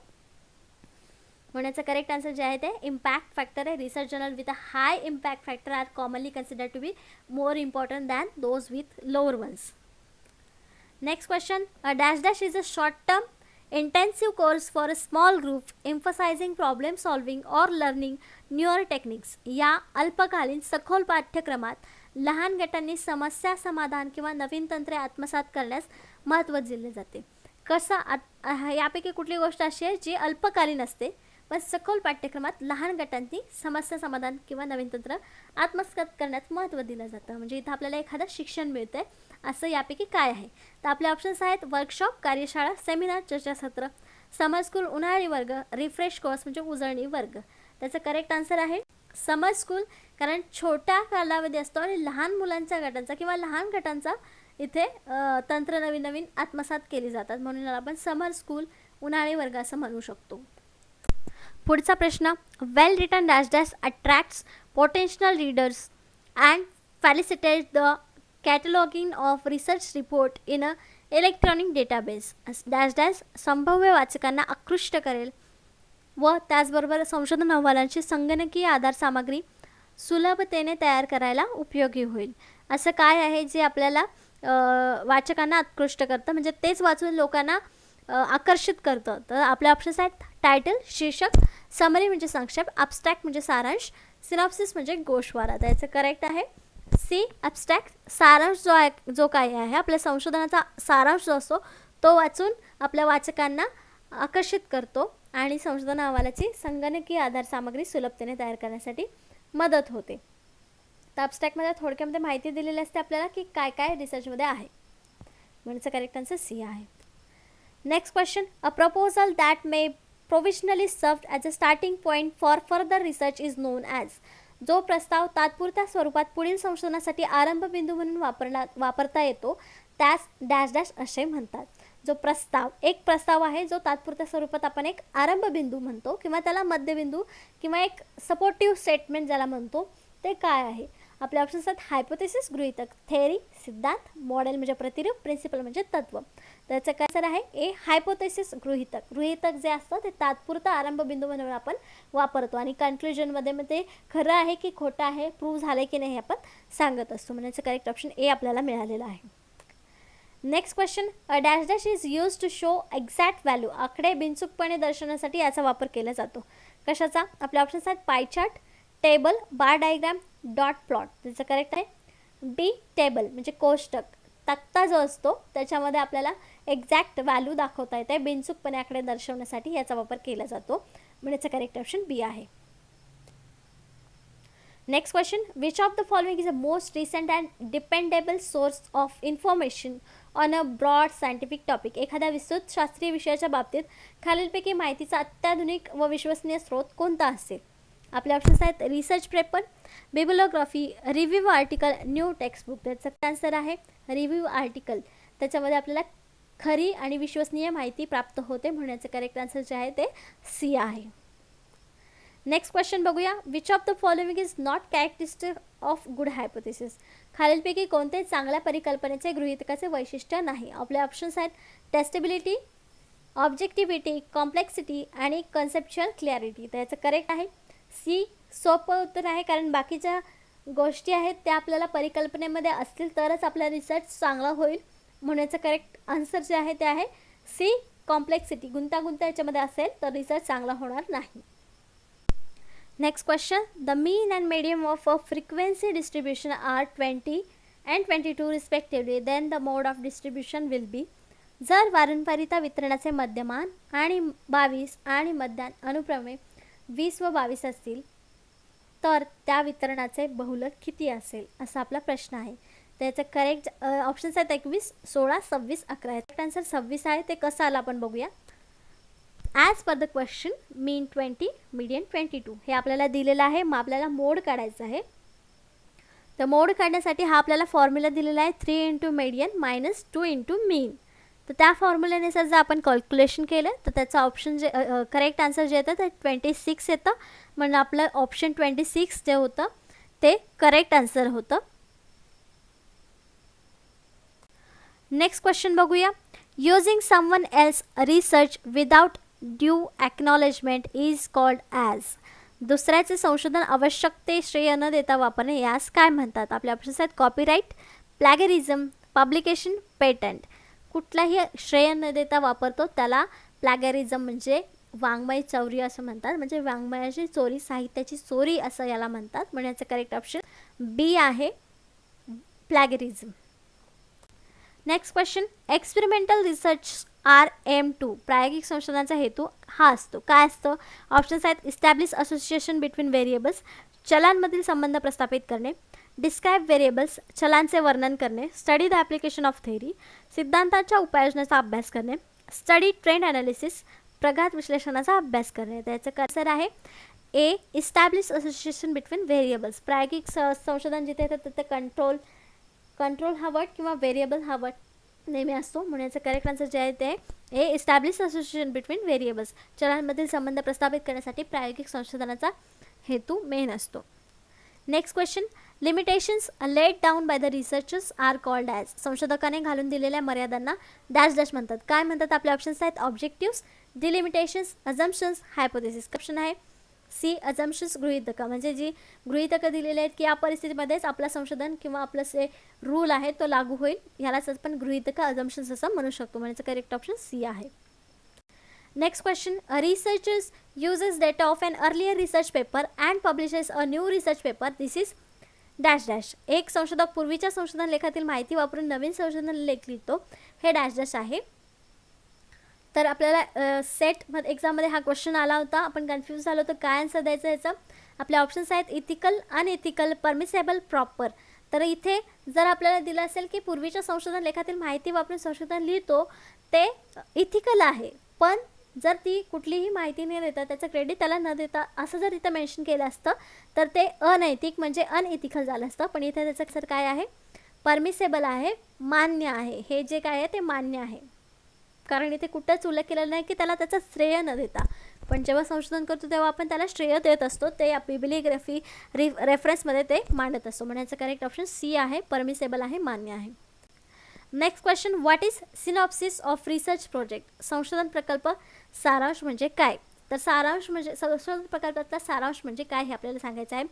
म्हणून याचं करेक्ट आन्सर जे आहे ते इम्पॅक्ट फॅक्टर आहे. Research journal with a high impact factor are commonly considered to be more important than those with lower ones. Next question, a dash dash is a short term intensive course for a small group emphasizing problem solving or learning newer techniques. या अल्पकालीन सखोल पाठ्यक्रमात लहान गटांनी समस्या समाधान किंवा नवीन तंत्रे आत्मसात करण्यास महत्त्व दिले जाते. कसं यापैकी कुठली गोष्ट अशी आहे जी अल्पकालीन असते पण सखोल पाठ्यक्रमात लहान गटांनी समस्या समाधान किंवा नवीन तंत्र आत्मसात करण्यात महत्त्व दिलं जातं. म्हणजे इथं आपल्याला एखादं शिक्षण मिळतंय, असं यापैकी काय आहे? तर आपले ऑप्शन्स आहेत वर्कशॉप, कार्यशाळा, सेमिनार, चर्चासत्र, समर स्कूल, उन्हाळी वर्ग, रिफ्रेश कोर्स म्हणजे उजळणी वर्ग. त्याचं करेक्ट आन्सर आहे समर स्कूल, कारण छोटा कालावधी असतो आणि लहान मुलांच्या गटांचा किंवा लहान गटांचा इथे तंत्र नवीन नवीन आत्मसात केली जातात, म्हणून आपण समर स्कूल, उन्हाळी वर्ग असं म्हणू शकतो. पुढचा प्रश्न, well written dash dash attracts potential readers and facilitate the cataloguing of research report in a electronic database. Dash dash संभाव्य वाचकांना आकृष्ट करेल व त्याचबरोबर संशोधन अहवालांची संगणकीय आधार सामग्री सुलभतेने तयार करायला उपयोगी होईल. असं काय आहे जे आपल्याला वाचकांना आकृष्ट करतं, म्हणजे तेच वाचून लोकांना आकर्षित करतं? तर आपले ऑप्शन्स आहेत टायटल शीर्षक, समरी म्हणजे संक्षेप, ॲब्स्ट्रॅक्ट म्हणजे सारांश, सिनॉप्सिस म्हणजे गोषवारा. त्याचं करेक्ट आहे सी ॲब्स्ट्रॅक्ट. सारांश जो काय आहे आपल्या संशोधनाचा सारांश जो असतो तो वाचून आपल्या वाचकांना आकर्षित करतो आणि संशोधन अहवालाची संगणकीय आधार सामग्री सुलभतेने तयार करण्यासाठी मदत होते. तर ॲब्स्ट्रॅक्टमध्ये थोडक्यामध्ये माहिती दिलेली असते आपल्याला की काय काय रिसर्चमध्ये आहे, म्हणजे करेक्ट आन्सर सी आहे. Next question, a proposal that may provisionally served as a starting point for further research is known as. जो प्रस्ताव तात्पुरत्या स्वरूपात पुढील संशोधनासाठी आरंभबिंदू म्हणून वापरता येतो त्यास डॅश डॅश असे म्हणतात. जो प्रस्ताव, एक प्रस्ताव आहे जो तात्पुरत्या स्वरूपात आपण एक आरंभबिंदू म्हणतो किंवा त्याला मध्यबिंदू किंवा एक सपोर्टिव्ह स्टेटमेंट ज्याला म्हणतो, ते काय आहे? आपले ऑप्शन्स आहेत हायपोथेसिस गृहीतक, थेअरी सिद्धांत, मॉडेल म्हणजे प्रतिरूप, प्रिन्सिपल म्हणजे तत्व. त्याचं काय सर आहे ए हायपोथेसिस गृहीतक. गृहीतक जे असतं ते तात्पुरता आरंभबिंदू म्हणून आपण वापरतो आणि कन्क्लुजनमध्ये मग ते खरं आहे की खोटं आहे, प्रूव्ह झालं की नाही हे आपण सांगत असतो. म्हणजे करेक्ट ऑप्शन ए आपल्याला मिळालेला आहे. Next question, a dash dash is use to show exact value. आकडे बिनचूकपणे दर्शवण्यासाठी याचा वापर केला जातो. कशाचा? आपले ऑप्शन्स आहेत पाय चार्ट, टेबल, बार डायग्राम, डॉट प्लॉट. त्याचं करेक्ट आहे बी टेबल, म्हणजे कोष्टक, तक्ता जो असतो त्याच्यामध्ये आपल्याला एक्झॅक्ट व्हॅल्यू दाखवता येते बिनचूकपणे आकडे दर्शवण्यासाठी याचा वापर केला जातो, म्हणजे करेक्ट ऑप्शन बी आहे. Next question, which of the following is a most recent and dependable source of information on a broad scientific topic. एखाद्या विस्तृत शास्त्रीय विषयाच्या बाबतीत खालीलपैकी माहितीचा अत्याधुनिक व विश्वसनीय स्रोत कोणता असेल? आपले ऑप्शन्स आहेत research paper, bibliography, review article, new textbook. त्याचा आन्सर आहे रिव्ह्यू आर्टिकल. त्याच्यामध्ये आपल्याला खरी आणि विश्वसनीय माहिती प्राप्त होते, म्हणण्याचं करेक्ट आन्सर जे आहे ते सी आहे. नेक्स्ट क्वेश्चन बघूया, which of the following is not characteristic of good hypothesis. खालीलपैकी कोणते चांगल्या परिकल्पनेचे गृहीतकाचे वैशिष्ट्य नाही? आपले ऑप्शन्स आहेत टेस्टेबिलिटी, ऑब्जेक्टिव्हिटी, कॉम्प्लेक्सिटी आणि कन्सेप्च्युअल क्लॅरिटी. त्याचं करेक्ट आहे सी सोपं उत्तर आहे, कारण बाकीच्या गोष्टी आहेत त्या आपल्याला परिकल्पनेमध्ये असतील तरच आपला रिसर्च चांगला होईल, म्हणण्याचं करेक्ट आन्सर जे आहे ते आहे सी कॉम्प्लेक्सिटी. गुंतागुंत याच्यामध्ये असेल तर रिसर्च चांगला होणार नाही. Next question, the mean and medium of a frequency distribution are 20 and 22 respectively, then the mode of distribution will be. जर वारंवारिता वितरणाचे मध्यमान आणि 22 आणि मध्यान अनुक्रमे 20 व 22 असतील तर त्या वितरणाचे बहुलक किती असेल, असा आपला प्रश्न आहे. त्याचं करेक्ट ऑप्शन्स आहेत 21, 16, 26, 11. करेक्ट आन्सर 26 आहे. ते कसं आलं आपण बघूया. As per the question mean 20, median 22 हे आपल्याला दिलेलं आहे. मग आपल्याला मोड काढायचं आहे. तर मोड काढण्यासाठी हा आपल्याला फॉर्म्युला दिलेला आहे 3 × मीडियन मायनस 2 × मीन. तर त्या फॉर्म्युल्यानुसार जर आपण कॅल्क्युलेशन केलं तर त्याचा ऑप्शन जे करेक्ट आन्सर जे येतं ते 26 येतं. म्हणजे आपलं ऑप्शन 26 जे होतं ते करेक्ट आन्सर होतं. नेक्स्ट क्वेश्चन बघूया, using someone else research without due acknowledgement is called as. दुसऱ्याचे संशोधन आवश्यकते श्रेय न देता वापरणे यास काय म्हणतात? आपले ऑप्शन्स आहेत कॉपीराईट, प्लॅगरिझम, पब्लिकेशन, पेटंट. कुठलाही श्रेय न देता वापरतो त्याला प्लॅगरिझम म्हणजे वाङ्मय चोरी असं म्हणतात. म्हणजे वाङ्मयाची चोरी, साहित्याची चोरी असं याला म्हणतात. म्हणजे याचं करेक्ट ऑप्शन बी आहे plagiarism. Next question, experimental research RM2 प्रायोगिक संशोधनाचा हेतू हा असतो. काय असतं? ऑप्शन्स आहेत इस्टॅब्लिश असोसिएशन बिटवीन व्हेरिएबल्स, चलांमधील संबंध प्रस्थापित करणे, डिस्क्राईब व्हेरिएबल्स चलांचे वर्णन करणे, study the application of theory सिद्धांताच्या उपाययोजनेचा अभ्यास करणे, स्टडी ट्रेंड ॲनालिसिस प्रघात विश्लेषणाचा अभ्यास करणे. त्याचं कर्सर आहे ए इस्टॅब्लिश असोसिएशन बिटवीन व्हेरिएबल्स. प्रायोगिक संशोधन जिथे येतं तिथे कंट्रोल हा वर्ड किंवा व्हेरिएबल हा वर्ड नेहमी असतो. म्हणून याचं करेक्ट आन्सर जे आहे ते a establish association between variables. चलांमधील संबंध प्रस्थापित करण्यासाठी प्रायोगिक संशोधनाचा हेतू मेन असतो. Next question, limitations laid down by the researchers are called as. संशोधकाने घालून दिलेल्या मर्यादांना डॅश डॅश म्हणतात. काय म्हणतात? आपले ऑप्शन्स आहेत ऑब्जेक्टिव्स, डिलिमिटेशन्स, अझम्पशन्स, हायपोथेसिस. ऑप्शन आहे सी अझम्पशन्स, गृहीतक. म्हणजे जी गृहीतकं दिलेली आहेत की या परिस्थितीमध्येच आपलं संशोधन किंवा आपलं जे रूल आहे तो लागू होईल, यालाच आपण गृहीतक अझम्पशन्स असं म्हणू शकतो. म्हणजे करेक्ट ऑप्शन सी आहे. Next question, researchers uses data of an earlier research paper and publishes a new research paper. This is dash dash. एक संशोधक पूर्वीच्या संशोधन लेखातील माहिती वापरून नवीन संशोधन लेख लिहितो. हे डॅश डॅश आहे. तर आपल्याला सेटमध्ये एक्झाममध्ये हा क्वेश्चन आला होता, आपण कन्फ्यूज झालो तर काय आन्सर द्यायचं याचा. आपले ऑप्शन्स आहेत इथिकल, अनइथिकल, परमिसेबल, प्रॉपर. तर इथे जर आपल्याला दिलं असेल की पूर्वीच्या संशोधन लेखातील माहिती वापरून संशोधन लिहितो ते इथिकल आहे, पण जर ती कुठलीही माहिती न देता त्याचं क्रेडिट त्याला न देता असं जर इथं मेन्शन केलं असतं तर ते अनैतिक म्हणजे अनइथिकल झालं असतं. पण इथे त्याचं सर काय आहे? परमिसेबल आहे, मान्य आहे. हे जे काय आहे ते मान्य आहे, कारण इथे कुठंच उल्लेख केलेला नाही की त्याला त्याचं श्रेय न देता. पण जेव्हा संशोधन करतो तेव्हा आपण त्याला श्रेय देत असतो, ते बिब्लियोग्राफी रेफरन्समध्ये ते मांडत असतो. म्हणजे करेक्ट ऑप्शन सी आहे, परमिसेबल आहे, मान्य आहे. Next question, what is synopsis of research project. संशोधन प्रकल्प सारांश म्हणजे काय? तर सारांश म्हणजे संशोधन प्रकल्पातला सारांश म्हणजे काय हे आपल्याला सांगायचं आहे.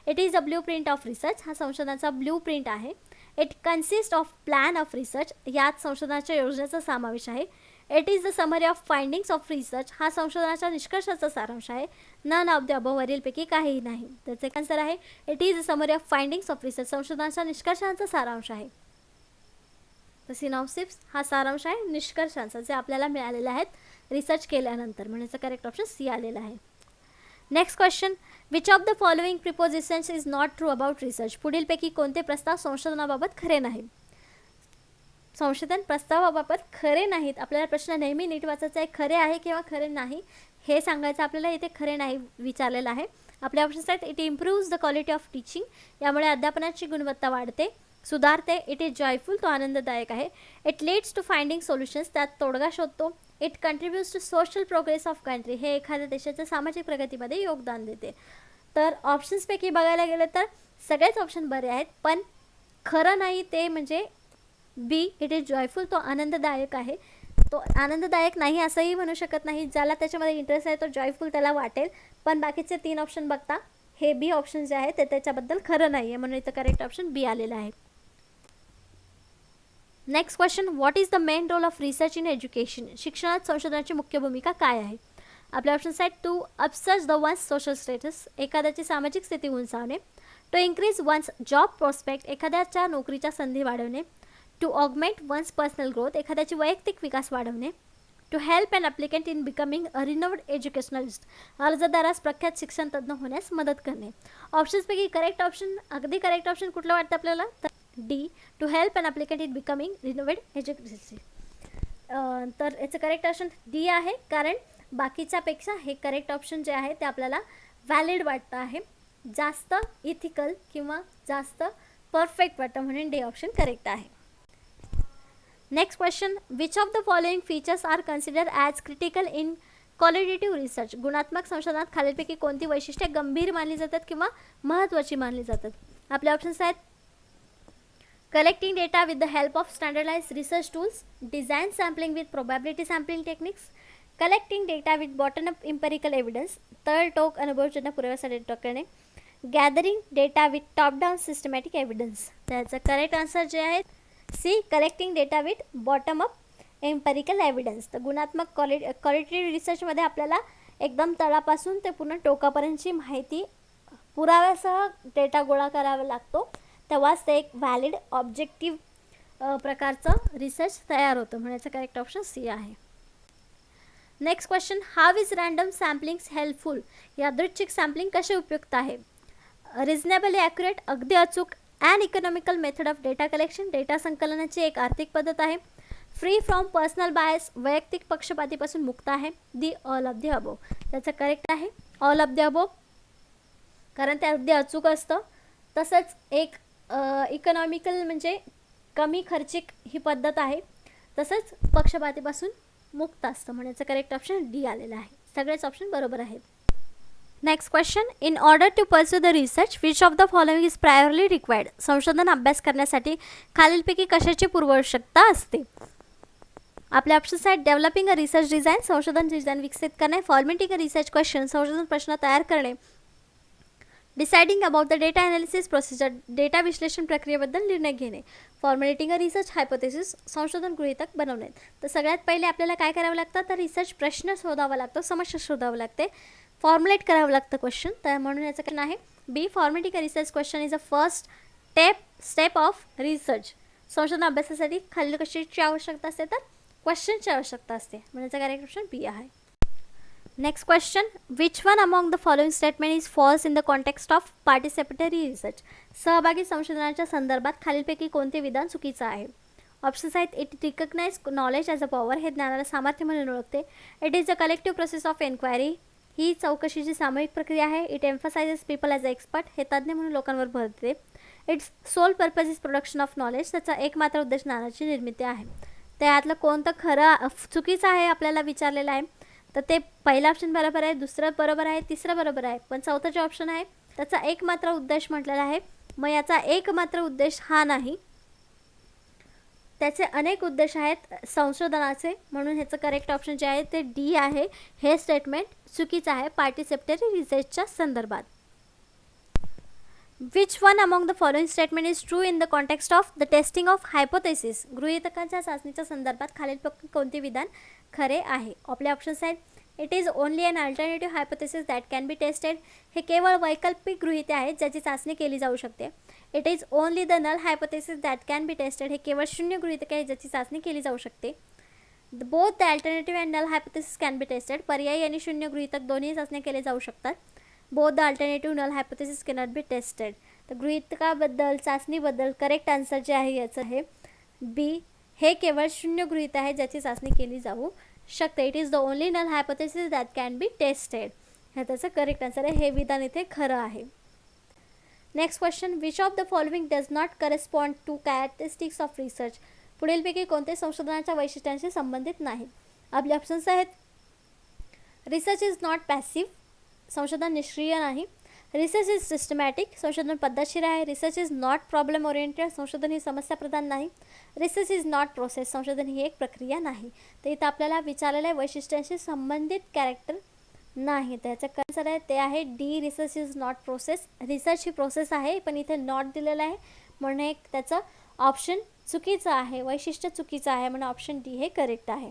It is a blue print of research. हा संशोधनाचा ब्ल्यू प्रिंट आहे. It consist of plan of research. यात संशोधनाच्या योजनेचा समावेश आहे. It is the summary of findings of research. हा संशोधनाच्या निष्कर्षाचा सारांश आहे. नन ऑफ द अबव वरीलपैकी काहीही नाही. त्याचे आन्सर आहे it is the summary of findings of research. संशोधनाच्या निष्कर्षांचा सारांश आहे. तर सिनॉप्सिस हा सारांश आहे निष्कर्षांचा जे आपल्याला मिळालेले आहेत रिसर्च केल्यानंतर. म्हणजे करेक्ट ऑप्शन सी आलेला आहे. Next question, which of the following prepositions is not true about research. पुढीलपैकी कोणते प्रस्ताव संशोधनाबाबत खरे नाहीत. संशोधन प्रस्तावाबाबत खरे नाहीत. आपल्याला प्रश्न नेहमी नीट वाचायचा आहे, खरे आहे किंवा खरे नाही हे सांगायचं. आपल्याला इथे खरे नाही विचारलेलं आहे. आपले ऑप्शन्स आहेत it improves the quality of teaching. यामुळे अध्यापनाची गुणवत्ता वाढते, सुधारते. इट इज जॉयफुल, तो आनंददायक आहे. It leads to finding solutions, त्यात तोडगा शोधतो. It contributes to social progress of country, हे एखाद्या देशाच्या सामाजिक प्रगतीमध्ये योगदान देते. तर ऑप्शन्सपैकी बघायला गेलं तर सगळेच ऑप्शन बरे आहेत, पण खरं नाही ते म्हणजे बी इट इज जॉयफुल, तो आनंददायक आहे. तो आनंददायक नाही असंही म्हणू शकत नाही. ज्याला त्याच्यामध्ये इंटरेस्ट आहे तो जॉयफुल त्याला वाटेल, पण बाकीचे 3 ऑप्शन बघता हे बी ऑप्शन जे आहे ते त्याच्याबद्दल खरं नाही आहे, म्हणून इथं करेक्ट ऑप्शन बी आलेला आहे. Next question, what is the main role of research in education. शिक्षणात संशोधनाची मुख्य भूमिका काय आहे. आपले ऑप्शन्स आहेत to upsurge the one's social status, एखाद्याची सामाजिक स्थिती उंचावणे. To increase one's job prospect, एखाद्याच्या नोकरीच्या संधी वाढवणे. To augment one's personal growth, एखाद्याची वैयक्तिक विकास वाढवणे. To help an applicant in becoming a renowned educationalist, अर्जदारास प्रख्यात शिक्षण तज्ज्ञ होण्यास मदत करणे. ऑप्शन्सपैकी करेक्ट ऑप्शन, अगदी करेक्ट ऑप्शन कुठलं वाटतं आपल्याला, तर D to help an applicant in becoming renowned education. तर याचं करेक्ट ऑप्शन डी आहे, कारण बाकीच्यापेक्षा हे करेक्ट ऑप्शन जे आहे ते आपल्याला व्हॅलिड वाटतं आहे, जास्त इथिकल किंवा जास्त परफेक्ट वाटतं, म्हणून डी ऑप्शन करेक्ट आहे. Next question, which of the following features are consider as critical in qualitative research. गुणात्मक संशोधनात खालीलपैकी कोणती वैशिष्ट्ये गंभीर मानली जातात किंवा महत्त्वाची मानली जातात. आपले ऑप्शन्स आहेत collecting data with the help of standardised research tools. Design sampling with probability sampling techniques. Collecting data with bottom up empirical evidence, तळ टोक अनुभवजन्य पुराव्यासाठी डेटा करणे. Gathering data with top down systematic evidence. त्याचं correct answer जे आहे C collecting data with bottom up empirical evidence. तर गुणात्मक क्वालिटेटिव्ह रिसर्चमध्ये आपल्याला एकदम तळापासून ते पूर्ण टोकापर्यंतची माहिती पुराव्यासह डेटा गोळा करावा लागतो, तेव्हाच ते एक व्हॅलिड ऑब्जेक्टिव्ह प्रकारचं रिसर्च तयार होतं. म्हणजे करेक्ट ऑप्शन सी आहे. Next question, how is random samplings helpful? यादृच्छिक सॅम्पलिंग कसे उपयुक्त आहे? रिजनेबली ॲक्युरेट, अगदी अचूक. And economical method of data collection, data संकलनाची एक आर्थिक पद्धत आहे. फ्री फ्रॉम पर्सनल बायस, वैयक्तिक पक्षपातीपासून मुक्त आहे. The all of the above. त्याचं करेक्ट आहे ऑल ऑफ दी अबोव, कारण ते अगदी अचूक असतं. तसंच एक इकॉनॉमिकल म्हणजे कमी खर्चिक ही पद्धत आहे. तसंच पक्षपातीपासून मुक्त असतं, म्हणायचं करेक्ट ऑप्शन डी आलेलं आहे. सगळेच ऑप्शन बरोबर आहेत. Next question, in order to pursue the research which of the following is priorly required? संशोधन अभ्यास करण्यासाठी खालीलपैकी कशाची पूर्वावश्यकता असते? आपले ऑप्शन्स आहेत डेव्हलपिंग अ रिसर्च डिझाईन, संशोधन डिझाईन विकसित करणे. फॉर्मेटिंग अ रिसर्च क्वेश्चन, संशोधन प्रश्न तयार करणे. Deciding about the data analysis procedure, data विश्लेषण प्रक्रियेबद्दल निर्णय घेणे. फॉर्म्युलेटिंग अ रिसर्च हायपोथेसिस, संशोधन गृहीतक बनवणे. तर सगळ्यात पहिले आपल्याला काय करावं लागतं, तर रिसर्च प्रश्न शोधावा लागतो, समस्या शोधावं लागते, फॉर्म्युलेट करावं लागतं क्वेश्चन. तर म्हणून याचं कारण आहे B, formatting a research question is a first step of research. संशोधन अभ्यासासाठी खालील कशाची आवश्यकता असते, तर क्वेश्चनची आवश्यकता असते, म्हणजे याचा करेक्ट ऑप्शन बी आहे. Next question, which one among the following statement is falls in the context of participatory research? सहभागी संशोधनाच्या संदर्भात खालीलपैकी कोणते विधान चुकीचं आहे? ऑप्शन्स आहेत it recognise knowledge as a power, हे ज्ञानाला सामर्थ्य म्हणून ओळखते. It is a collective process of enquiry, ही चौकशीची सामूहिक प्रक्रिया आहे. It emphasises people as a expert, हे तज्ज्ञ म्हणून लोकांवर भर देते. Its sole purpose is production of knowledge, त्याचा एकमात्र उद्देश ज्ञानाची निर्मिती आहे. त्यातलं कोणतं खरं चुकीचं आहे आपल्याला विचारलेलं आहे, तर ते पहिला ऑप्शन बरोबर आहे, दुसरं बरोबर आहे, तिसरं बरोबर आहे, पण चौथा जे ऑप्शन आहे त्याचा एकमात्र उद्देश म्हटलेला आहे. मग याचा एकमात्र उद्देश हा नाही, त्याचे अनेक उद्देश आहेत संशोधनाचे, म्हणून ह्याचं करेक्ट ऑप्शन जे आहे ते डी आहे. हे स्टेटमेंट चुकीचं आहे पार्टिसिपेटरी रिसर्चच्या संदर्भात. Which one among the following statement is true in the context of the testing of hypothesis? गृहीतकांच्या चाचणीच्या संदर्भात खालीलपैकी कोणते विधान खरे आहे? आपले ऑप्शन्स आहेत it is only an alternative hypothesis that can be tested, हे केवळ वैकल्पिक गृहीते आहेत ज्याची चाचणी केली जाऊ शकते. It is only the null hypothesis that can be tested, हे केवळ शून्य गृहीतके आहेत ज्याची चाचणी केली जाऊ शकते. Both the alternative and null hypothesis can be tested, पर्यायी आणि शून्य गृहीतक दोन्ही चाचण्या केले जाऊ शकतात. Both the alternative null hypothesis cannot be tested. तर गृहीतकाबद्दल चाचणीबद्दल करेक्ट आन्सर जे आहे याचं आहे बी, हे केवळ शून्य गृहीत आहे ज्याची चाचणी केली जाऊ शकते. It is the only null hypothesis that can be tested, हे त्याचं करेक्ट आन्सर आहे. हे विधान इथे खरं आहे. Next question, which of the following does not correspond to characteristics of research? पुढीलपैकी कोणते संशोधनाच्या वैशिष्ट्यांशी संबंधित नाहीत? आपले ऑप्शन्स आहेत रिसर्च इज नॉट पॅसिव्ह, संशोधन निष्क्रिय नाही. रिसर्च इज सिस्टमॅटिक, संशोधन पद्धतशीर आहे. Research is not problem oriented, संशोधन ही समस्या प्रधान नाही. रिसर्च इज नॉट प्रोसेस, संशोधन ही एक प्रक्रिया नाही. तर इथं आपल्याला विचारलेल्या वैशिष्ट्यांशी संबंधित कॅरेक्टर नाही, त्याचं आन्सर आहे ते आहे D, research is not process. Research he process आहे, पण इथे नॉट दिलेलं आहे, म्हणून एक त्याचं ऑप्शन चुकीचं आहे, वैशिष्ट्य चुकीचं आहे, म्हणून ऑप्शन डी हे करेक्ट आहे.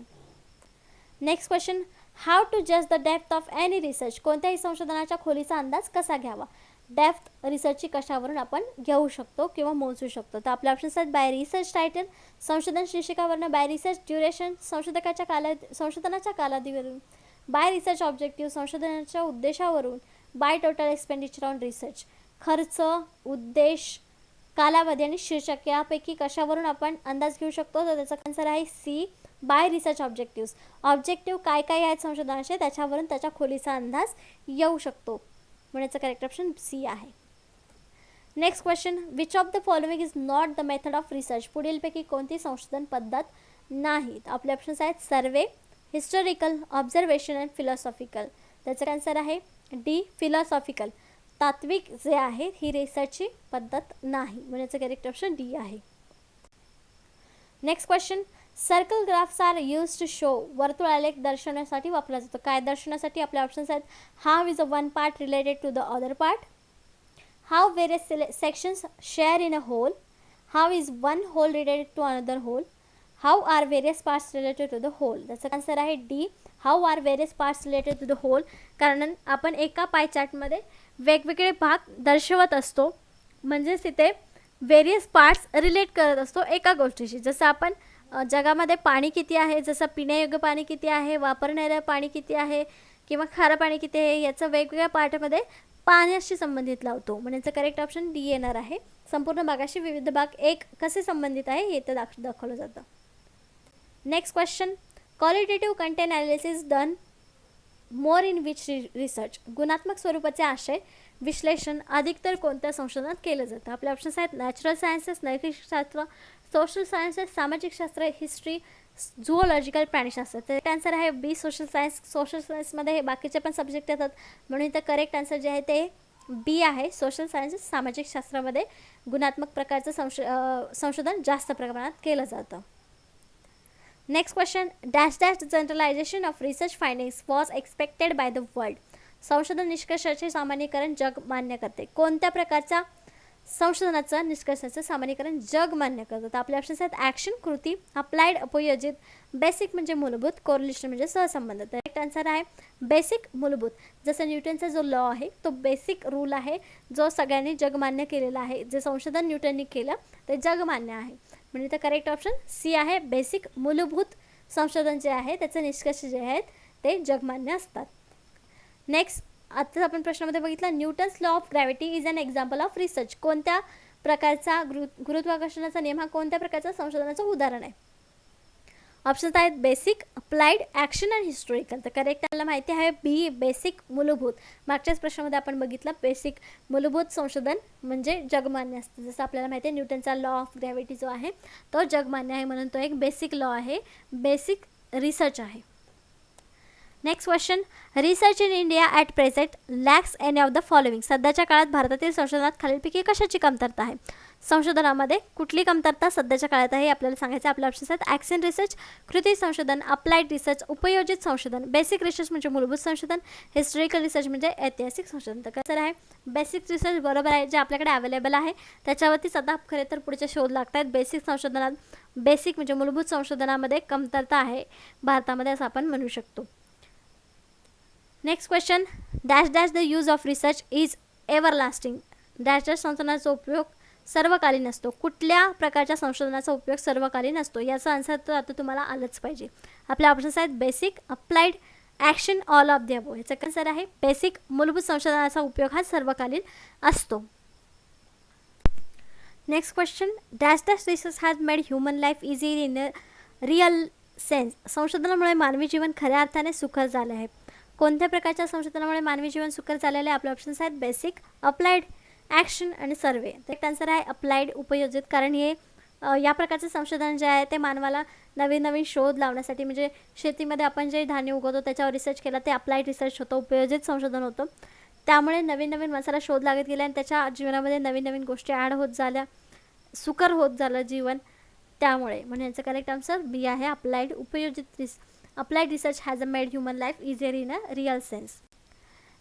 नेक्स्ट क्वेश्चन, हाऊ टू जज the depth of any research? कोणत्याही संशोधनाच्या खोलीचा अंदाज कसा घ्यावा? डेप्थ रिसर्चची कशावरून आपण घेऊ शकतो किंवा मोजू शकतो? तर आपले ऑप्शन्स आहेत बाय रिसर्च टायटल, संशोधन शीर्षकावरून, बाय रिसर्च ड्युरेशन, संशोधनाच्या कालावधीवरून, बाय रिसर्च ऑब्जेक्टिव्ह, संशोधनाच्या उद्देशावरून, by total expenditure on research. खर्च, उद्देश, कालावधी आणि शीर्षक यापैकी कशावरून आपण अंदाज घेऊ शकतो? तर त्याचा आन्सर आहे C, by research objectives. Objective काय काय आहेत संशोधनाचे त्याच्यावरून त्याच्या खोलीचा अंदाज येऊ शकतो, म्हणून याचं करेक्ट ऑप्शन सी आहे. Next question, which of the following is not the method of research? पुढीलपैकी कोणती संशोधन पद्धत नाहीत? आपले ऑप्शन्स आहेत survey, historical, observation and philosophical. त्याचं आन्सर आहे डी, फिलॉसॉफिकल. तात्विक जे आहे ही रिसर्चची पद्धत नाही, म्हणून याचं करेक्ट ऑप्शन डी आहे. Next question, circle graphs are use to show, वर्तुळालेख दर्शवण्यासाठी वापरला जातो. काय दर्शवण्यासाठी? आपले ऑप्शन्स आहेत how is a one part related to the other part, how various sections share in a whole, how is one whole related to another whole, how are various parts related to the whole. त्याचं answer आहे D, how are various parts related to the whole. कारण आपण एका पाय चार्टमध्ये वेगवेगळे भाग दर्शवत असतो, म्हणजेच तिथे वेरियस पार्ट्स रिलेट करत असतो एका गोष्टीशी. जसं आपण जगामध्ये पाणी किती आहे, जसं पिण्यायोग्य पाणी किती आहे, वापरणारं पाणी किती आहे किंवा खारं पाणी किती आहे, याचं वेगवेगळ्या पार्टमध्ये पाण्याशी संबंधित लावतो. म्हणजे याचं करेक्ट ऑप्शन डी येणार आहे. संपूर्ण भागाशी विविध भाग एक कसे संबंधित आहे हे इथं दाखवलं जातं. Next question, qualitative content analysis done more in which research. गुणात्मक स्वरूपाचे आशय विश्लेषण अधिकतर कोणत्या संशोधनात केलं जातं. आपले ऑप्शन्स आहेत नॅचरल सायन्सेस, नैसर्गिकशास्त्र, सोशल सायन्सेस, सामाजिक शास्त्र, हिस्ट्री, झुओलॉजिकल, प्राणीशास्त्र. तर आन्सर आहे बी सोशल सायन्स. सोशल सायन्समध्ये हे बाकीचे पण सब्जेक्ट येतात, म्हणून इथं करेक्ट आन्सर जे आहे ते बी आहे. सोशल सायन्सेस, सामाजिक शास्त्रामध्ये गुणात्मक प्रकारचं संशोधन जास्त प्रमाणात केलं जातं. Next question, dash dash generalization of research findings was expected by the world. संशोधन निष्कर्षाचे सामान्यीकरण जग मान्य करते. कोणत्या प्रकारच्या संशोधनाचं निष्कर्षाचं सामान्यीकरण जग मान्य करतात. आपले ऑप्शन्स आहेत ॲक्शन कृती, अप्लाइड उपयोजित, बेसिक म्हणजे मूलभूत, कोरिलेशन म्हणजे सहसंबंध. करेक्ट आन्सर आहे बेसिक मूलभूत. जसं न्यूटनचा जो लॉ आहे तो बेसिक रूल आहे, जो सगळ्यांनी जगमान्य केलेला आहे. जे संशोधन न्यूटननी केलं ते जगमान्य आहे, म्हणजे तर करेक्ट ऑप्शन सी आहे. बेसिक मूलभूत संशोधन जे आहे त्याचे निष्कर्ष जे आहेत ते जगमान्य असतात. नेक्स्ट, आत्ताच आपण प्रश्नामध्ये बघितलं Newton's law of gravity is an example of research. कोणत्या प्रकारचा गुरुत्वाकर्षणाचा नियम हा कोणत्या प्रकारचा संशोधनाचं उदाहरण आहे. ऑप्शन्स आहेत बेसिक, अप्लाइड, ॲक्शन आणि हिस्टोरिकल. तर करेक्ट आपल्याला माहिती आहे बी बेसिक मूलभूत. मागच्याच प्रश्नामध्ये आपण बघितलं बेसिक मूलभूत संशोधन म्हणजे जगमान्य असतं. जसं आपल्याला माहिती आहे न्यूटनचा लॉ ऑफ ग्रॅव्हिटी जो आहे तो जगमान्य आहे, म्हणून तो एक बेसिक लॉ आहे, बेसिक रिसर्च आहे. Next question, research in India at present lacks any of the following. सध्याच्या काळात भारतातील संशोधनात खालीलपैकी कशाची कमतरता आहे. संशोधनामध्ये कुठली कमतरता सध्याच्या काळात आहे आपल्याला सांगायचं. आपल्या ऑप्शन्स आहेत ॲक्शन रिसर्च, कृती संशोधन, अप्लाइड रिसर्च, उपयोजित संशोधन, बेसिक रिसर्च म्हणजे मूलभूत संशोधन, हिस्टॉरिकल रिसर्च म्हणजे ऐतिहासिक संशोधन. तर कसं आहे बेसिक रिसर्च बरोबर आहे, जे आपल्याकडे अवेलेबल आहे त्याच्यावरतीच आता खरे तर पुढचे शोध लागत आहेत. बेसिक संशोधनात बेसिक म्हणजे मूलभूत संशोधनामध्ये कमतरता आहे भारतामध्ये असं आपण म्हणू शकतो. Next question, dash dash the use of research is everlasting. Dash dash संशोधनाचा उपयोग सर्वकालीन असतो. कुठल्या प्रकारच्या संशोधनाचा उपयोग सर्वकालीन असतो याचा आन्सर तर आता तुम्हाला आलंच पाहिजे. आपले ऑप्शन्स आहेत basic, applied, action, all of the above. याचा आन्सर आहे बेसिक. मूलभूत संशोधनाचा उपयोग हा सर्वकालीन असतो. Next question, dash dash research has made human life easy in a real sense. संशोधनामुळे मानवी जीवन खऱ्या अर्थाने सुखर झाले आहे. कोणत्या प्रकारच्या संशोधनामुळे मानवी जीवन सुखर झालेले आहे. आपले ऑप्शन्स आहेत बेसिक, अप्लाइड, ॲक्शन आणि सर्वे. करेक्ट आन्सर आहे अप्लाइड उपयोजित. कारण हे या प्रकारचं संशोधन जे आहे ते मानवाला नवीन नवीन शोध लावण्यासाठी, म्हणजे शेतीमध्ये आपण जे धान्य उगवतो त्याच्यावर रिसर्च केला ते अप्लाइड रिसर्च होतं, उपयोजित संशोधन होतं. त्यामुळे नवीन नवीन माणसाला शोध लागत गेले आणि त्याच्या जीवनामध्ये नवीन नवीन गोष्टी ॲड होत झाल्या, सुकर होत झालं जीवन. त्यामुळे म्हणजे याचं करेक्ट आन्सर बी आहे अप्लाइड उपयोजित. Applied research has made human life easier in a real sense.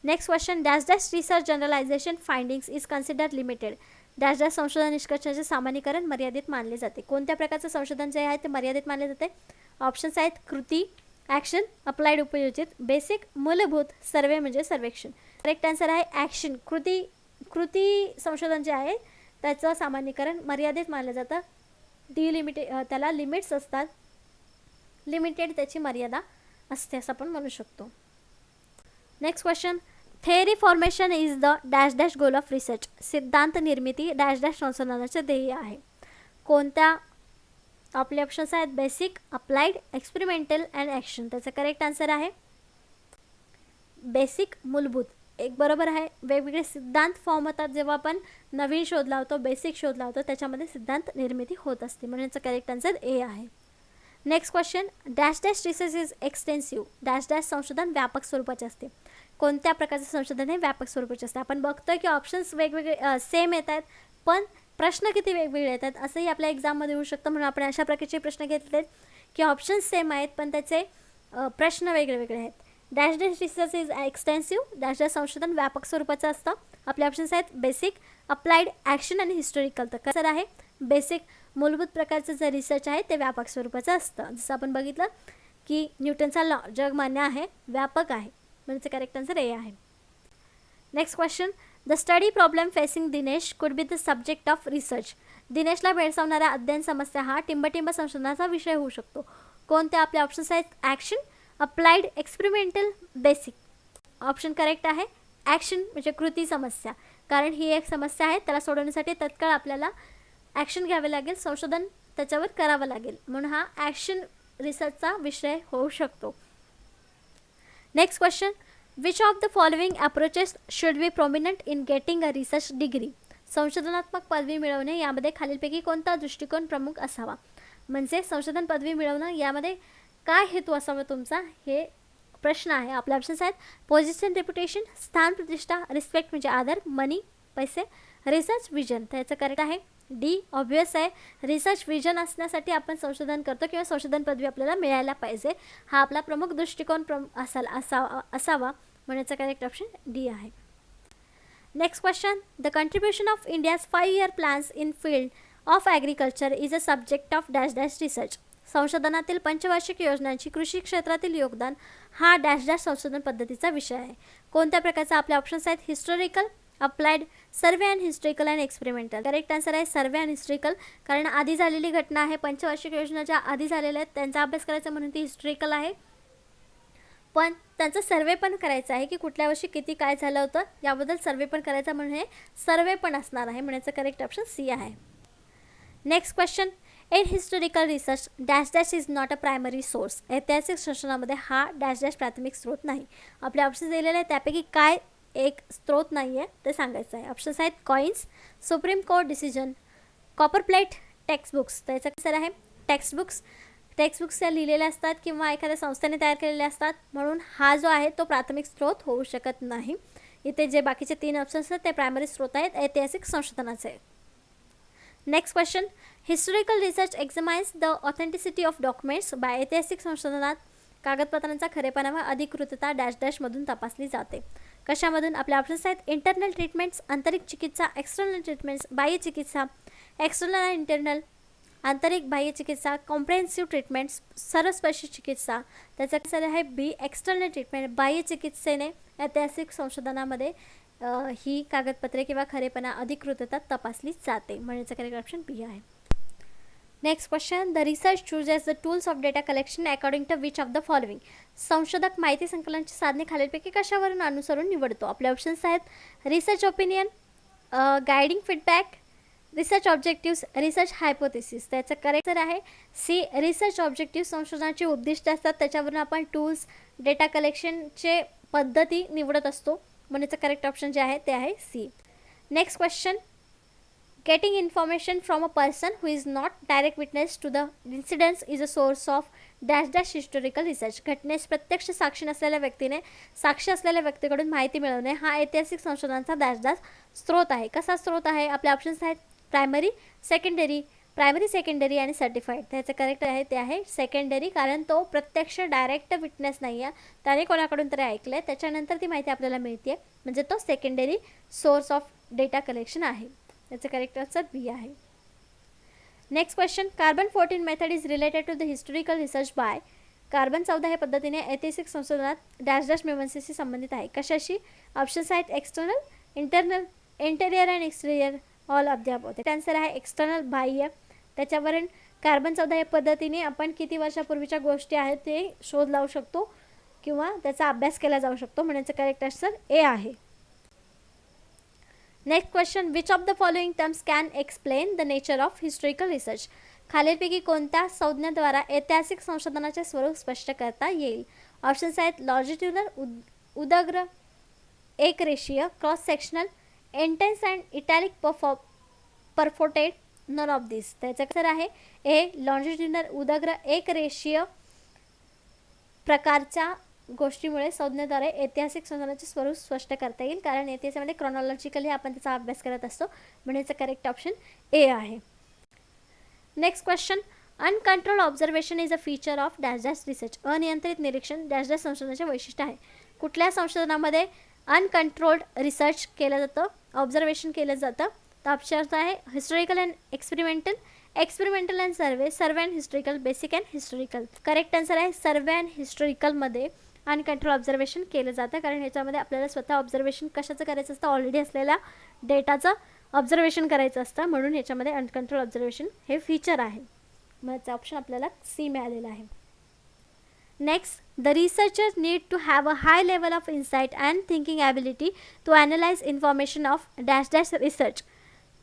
Next question, dash dash research generalization findings is considered limited. dash dash संशोधन निष्कर्षाचे सामान्यीकरण मर्यादित मानले जाते. कोणत्या प्रकारचं संशोधन जे आहे ते मर्यादित मानले जाते. ऑप्शन्स आहेत कृती, ॲक्शन, अप्लाइड उपयोजित, बेसिक, मूलभूत, सर्वे म्हणजे सर्वेक्षण. करेक्ट आन्सर आहे ॲक्शन. कृती संशोधन जे आहे त्याचं सामान्यीकरण मर्यादित मानलं जातं. त्याला लिमिट्स असतात, लिमिटेड त्याची मर्यादा असते असं आपण म्हणू शकतो. Next question, theory formation is the dash dash goal of research. सिद्धांत निर्मिती डॅश डॅश संशोधनाचे ध्येय आहे. कोणत्या. आपले ऑप्शन्स आहेत basic, applied, experimental and action. त्याचं करेक्ट आन्सर आहे बेसिक मूलभूत. एक बरोबर आहे. वेगवेगळे सिद्धांत फॉर्म होतात जेव्हा आपण नवीन शोध लावतो, बेसिक शोध लावतो, त्याच्यामध्ये सिद्धांत निर्मिती होत असते, म्हणून याचं करेक्ट आन्सर ए आहे. Next question, dash dash research is extensive. Dash dash संशोधन व्यापक स्वरूपाचे असते. कोणत्या प्रकारचे संशोधन हे व्यापक स्वरूपाचे असते. आपण बघतोय की ऑप्शन्स वेगवेगळे सेम येत आहेत पण प्रश्न किती वेगवेगळे येतात असंही आपल्या एक्झाममध्ये होऊ शकतं, म्हणून आपण अशा प्रकारचे प्रश्न घेतले आहेत की ऑप्शन्स सेम आहेत पण त्याचे प्रश्न वेगळे वेगळे आहेत. Dash dash research is extensive. Dash dash संशोधन व्यापक स्वरूपाचं असतं. आपले ऑप्शन्स आहेत बेसिक, अप्लाइड, ॲक्शन आणि हिस्टॉरिकल. तर कसं आहे बेसिक. मूलभूत प्रकारचं जे रिसर्च आहे ते व्यापक स्वरूपाचं असतं. जसं आपण बघितलं की न्यूटनचा लॉ जगमान्य आहे, व्यापक आहे, म्हणजे करेक्ट आन्सर ए आहे. Next question, the study problem facing Dinesh could be the subject of research. दिनेशला भेडसावणाऱ्या अध्ययन समस्या हा टिंबटिंब संशोधनाचा विषय होऊ शकतो. कोणते आपले ऑप्शन्स आहेत? Action, applied, experimental, basic. Option correct आहे ॲक्शन म्हणजे कृती समस्या, कारण ही एक समस्या आहे, त्याला सोडवण्यासाठी तत्काळ आपल्याला ॲक्शन घ्यावे लागेल, संशोधन त्याच्यावर करावं लागेल, म्हणून हा ॲक्शन रिसर्चचा विषय होऊ शकतो. Next question, which of the following approaches should be prominent in getting a research degree? संशोधनात्मक पदवी मिळवणे यामध्ये खालीलपैकी कोणता दृष्टिकोन प्रमुख असावा? म्हणजे संशोधन पदवी मिळवणं यामध्ये काय हेतू असावा तुमचा, हे प्रश्न आहे. आपले ऑप्शन्स आहेत पोझिशन, रेप्युटेशन, स्थान, प्रतिष्ठा, रिस्पेक्ट म्हणजे आदर, मनी पैसे, रिसर्च विजन. त्याचं करेक्ट आहे डी, ऑब्वियस आहे. रिसर्च विजन असण्यासाठी आपण संशोधन करतो किंवा संशोधन पदवी आपल्याला मिळायला पाहिजे, हा आपला प्रमुख दृष्टिकोन असावा, म्हणण्याचं करेक्ट ऑप्शन डी आहे. Next question, the contribution of India's 5-year plans in field of agriculture is a subject of dash dash research. संशोधनातील पंचवार्षिक योजनांची कृषी क्षेत्रातील योगदान हा डॅश डॅश संशोधन पद्धतीचा विषय आहे. कोणत्या प्रकारचा? आपले ऑप्शन्स आहेत historical, applied, survey and historical and experimental. Correct answer आहे सर्वे अँड हिस्टॉरिकल, कारण आधी झालेली घटना आहे, पंचवार्षिक योजना ज्या आधी झालेल्या आहेत त्यांचा अभ्यास करायचा म्हणून ती हिस्टॉरिकल आहे, पण त्यांचा सर्वे पण करायचा आहे की कुठल्या वर्षी किती काय झालं होतं याबद्दल सर्वे पण करायचा, म्हणून हे सर्वे पण असणार आहे, म्हणायचं करेक्ट ऑप्शन सी आहे. Next question, in historical research dash dash is not a primary source. ऐतिहासिक संशोधनामध्ये हा डॅश डॅश प्राथमिक स्रोत नाही. आपले ऑप्शन्स दिलेले आहेत, त्यापैकी काय एक स्रोत नाही आहे ते सांगायचं आहे. ऑप्शन्स आहेत coins, supreme court decision, copper plate, text books. त्याचा आन्सर आहे टेक्स्ट बुक्स. टेक्स्ट बुक्स त्या लिहिलेल्या असतात किंवा एखाद्या संस्थेने तयार केलेले असतात, म्हणून हा जो आहे तो प्राथमिक स्रोत होऊ शकत नाही. इथे जे बाकीचे 3 ऑप्शन्स आहेत ते प्रायमरी स्रोत आहेत ऐतिहासिक संशोधनाचे. Next question, historical research examines the authenticity of documents by. ऐतिहासिक संशोधनात कागदपत्रांचा खरेपणा व अधिकृतता डॅश डॅशमधून तपासली जाते. कशामधून? आपले ऑप्शन्स आहेत इंटरनल ट्रीटमेंट्स, आंतरिक चिकित्सा, एक्सटर्नल ट्रीटमेंट्स, बाह्य चिकित्सा, एक्सटर्नल आणि इंटरनल, आंतरिक बाह्य चिकित्सा, कॉम्प्रेहेन्सिव्ह ट्रीटमेंट्स, सर्वस्पर्शी चिकित्सा. त्याचा आन्सर आहे बी, एक्सटर्नल ट्रीटमेंट. बाह्य चिकित्सेने ऐतिहासिक संशोधनामध्ये ही कागदपत्रे किंवा खरेपणा अधिकृतता तपासली जाते, म्हणण्याचं करेक्ट ऑप्शन बी आहे. Next question, the research chooses the tools of data collection according to which of the following. संशोधक माहिती संकलनाची साधने खालीलपैकी कशावरून अनुसरून निवडतो? आपले ऑप्शन्स आहेत research opinion, guiding feedback, research objectives, research hypothesis. त्याचं करेक्ट आहे सी, रिसर्च ऑब्जेक्टिव्ह. संशोधनाची उद्दिष्ट असतात त्याच्यावरून आपण टूल्स, डेटा कलेक्शनचे पद्धती निवडत असतो, म्हणण्याचं करेक्ट ऑप्शन जे आहे ते आहे C. Next question, getting information from a person who is not direct witness to the incidents is a source of dash dash historical research. घटनेस प्रत्यक्ष साक्षी नसलेल्या व्यक्तीने साक्षी असलेल्या व्यक्तीकडून माहिती मिळवणे हा ऐतिहासिक संशोधनाचा डॅश डॅश स्रोत आहे. कसा स्रोत आहे? आपले ऑप्शन्स आहेत प्रायमरी, सेकंडरी आणि सर्टिफाईड. त्याचं करेक्ट आहे ते आहे सेकंडरी, कारण तो प्रत्यक्ष डायरेक्ट विटनेस नाही आहे, त्याने कोणाकडून तरी ऐकलं आहे, त्याच्यानंतर ती माहिती आपल्याला मिळते, म्हणजे तो secondary source of data collection आहे. त्याचं करेक्ट आन्सर बी आहे. Next question, carbon 14 method is related to the historical research by. Carbon 14 या पद्धतीने ऐतिहासिक संशोधनात डॅश डॅश मीमांसेशी संबंधित आहे. कशाशी? ऑप्शन्स आहेत external, internal, interior and exterior, all of the above. त्याचा आन्सर आहे एक्सटर्नल, बाह्य. त्याच्यावरून कार्बन 14 या पद्धतीने आपण किती वर्षापूर्वीच्या गोष्टी आहेत ते शोध लावू शकतो किंवा त्याचा अभ्यास केला जाऊ शकतो, म्हणण्याचं करेक्ट आन्सर ए आहे. Next question, which of the following terms can explain the nature of historical research. खालीलपैकी कोणत्या संज्ञेद्वारा ऐतिहासिक संशोधनाचे स्वरूप स्पष्ट करता येईल? ऑप्शन्स आहेत लॉजिट्युडनल, उदग्र, एक रेषीय, cross sectional, intense and italic perforated, none of this. त्याचं आन्सर आहे ए, लॉजिट्युडनल, उदग्र, एक रेषीय प्रकारच्या गोष्टीमुळे संज्ञेद्वारे ऐतिहासिक संशोधनाचे स्वरूप स्पष्ट करता येईल, कारण इतिहासामध्ये क्रोनॉलॉजिकली आपण त्याचा अभ्यास करत असतो, म्हणजे करेक्ट ऑप्शन ए आहे. Next question, uncontrol observation is a feature of dash dash research. अनियंत्रित निरीक्षण डॅश डॅश संशोधनाचे वैशिष्ट्य आहे. कुठल्या संशोधनामध्ये अनकंट्रोल्ड रिसर्च केलं जातं, ऑब्झर्वेशन केलं जातं? तर ऑप्शन्स आहे historical and experimental, experimental and survey and historical, basic and historical. Correct answer आहे सर्वे अँड हिस्टॉरिकलमध्ये अनकंट्रोल ऑब्झर्वेशन केलं जातं, कारण ह्याच्यामध्ये आपल्याला स्वतः ऑब्झर्वेशन कशाचं करायचं असतं? ऑलरेडी असलेल्या डेटाचं ऑब्झर्वेशन करायचं असतं, म्हणून ह्याच्यामध्ये अनकंट्रोल ऑब्झर्वेशन हे फीचर आहे. मग याचा ऑप्शन आपल्याला सी मिळालेला आहे. Next, the researchers need to have a high level of insight and thinking ability to analyse information of dash dash research.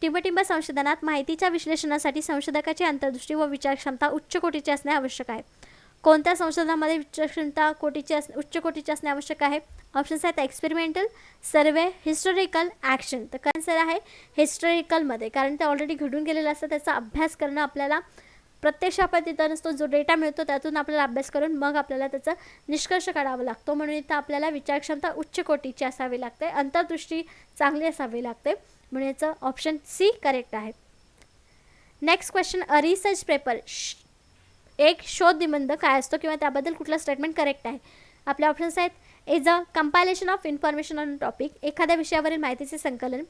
टिंबटिंब संशोधनात माहितीच्या विश्लेषणासाठी संशोधकाची अंतर्दृष्टी व विचारक्षमता उच्च कोटीची असणे आवश्यक आहे. कोणत्या संशोधनामध्ये विचारक्षमता उच्च कोटीची असणे आवश्यक आहे? ऑप्शन्स आहेत एक्सपेरिमेंटल, सर्वे, हिस्टॉरिकल, ॲक्शन. तर आन्सर आहे हिस्टॉरिकलमध्ये, कारण ते ऑलरेडी घडून गेलेलं असतं, त्याचा अभ्यास करणं आपल्याला प्रत्यक्ष आपण तिथं नसतो, जो डेटा मिळतो त्यातून आपल्याला अभ्यास करून मग आपल्याला त्याचा निष्कर्ष काढावा लागतो. म्हणून इथं आपल्याला विचारक्षमता उच्च कोटीची असावी लागते, अंतर्दृष्टी चांगली असावी लागते, म्हणून याचं ऑप्शन सी करेक्ट आहे. Next question, a research paper, एक शोध निबंध काय असतो किंवा त्याबद्दल कुठलं स्टेटमेंट करेक्ट आहे? आपले ऑप्शन्स आहेत, is a compilation of information on topic, एखाद्या विषयावरील माहितीचे संकलन.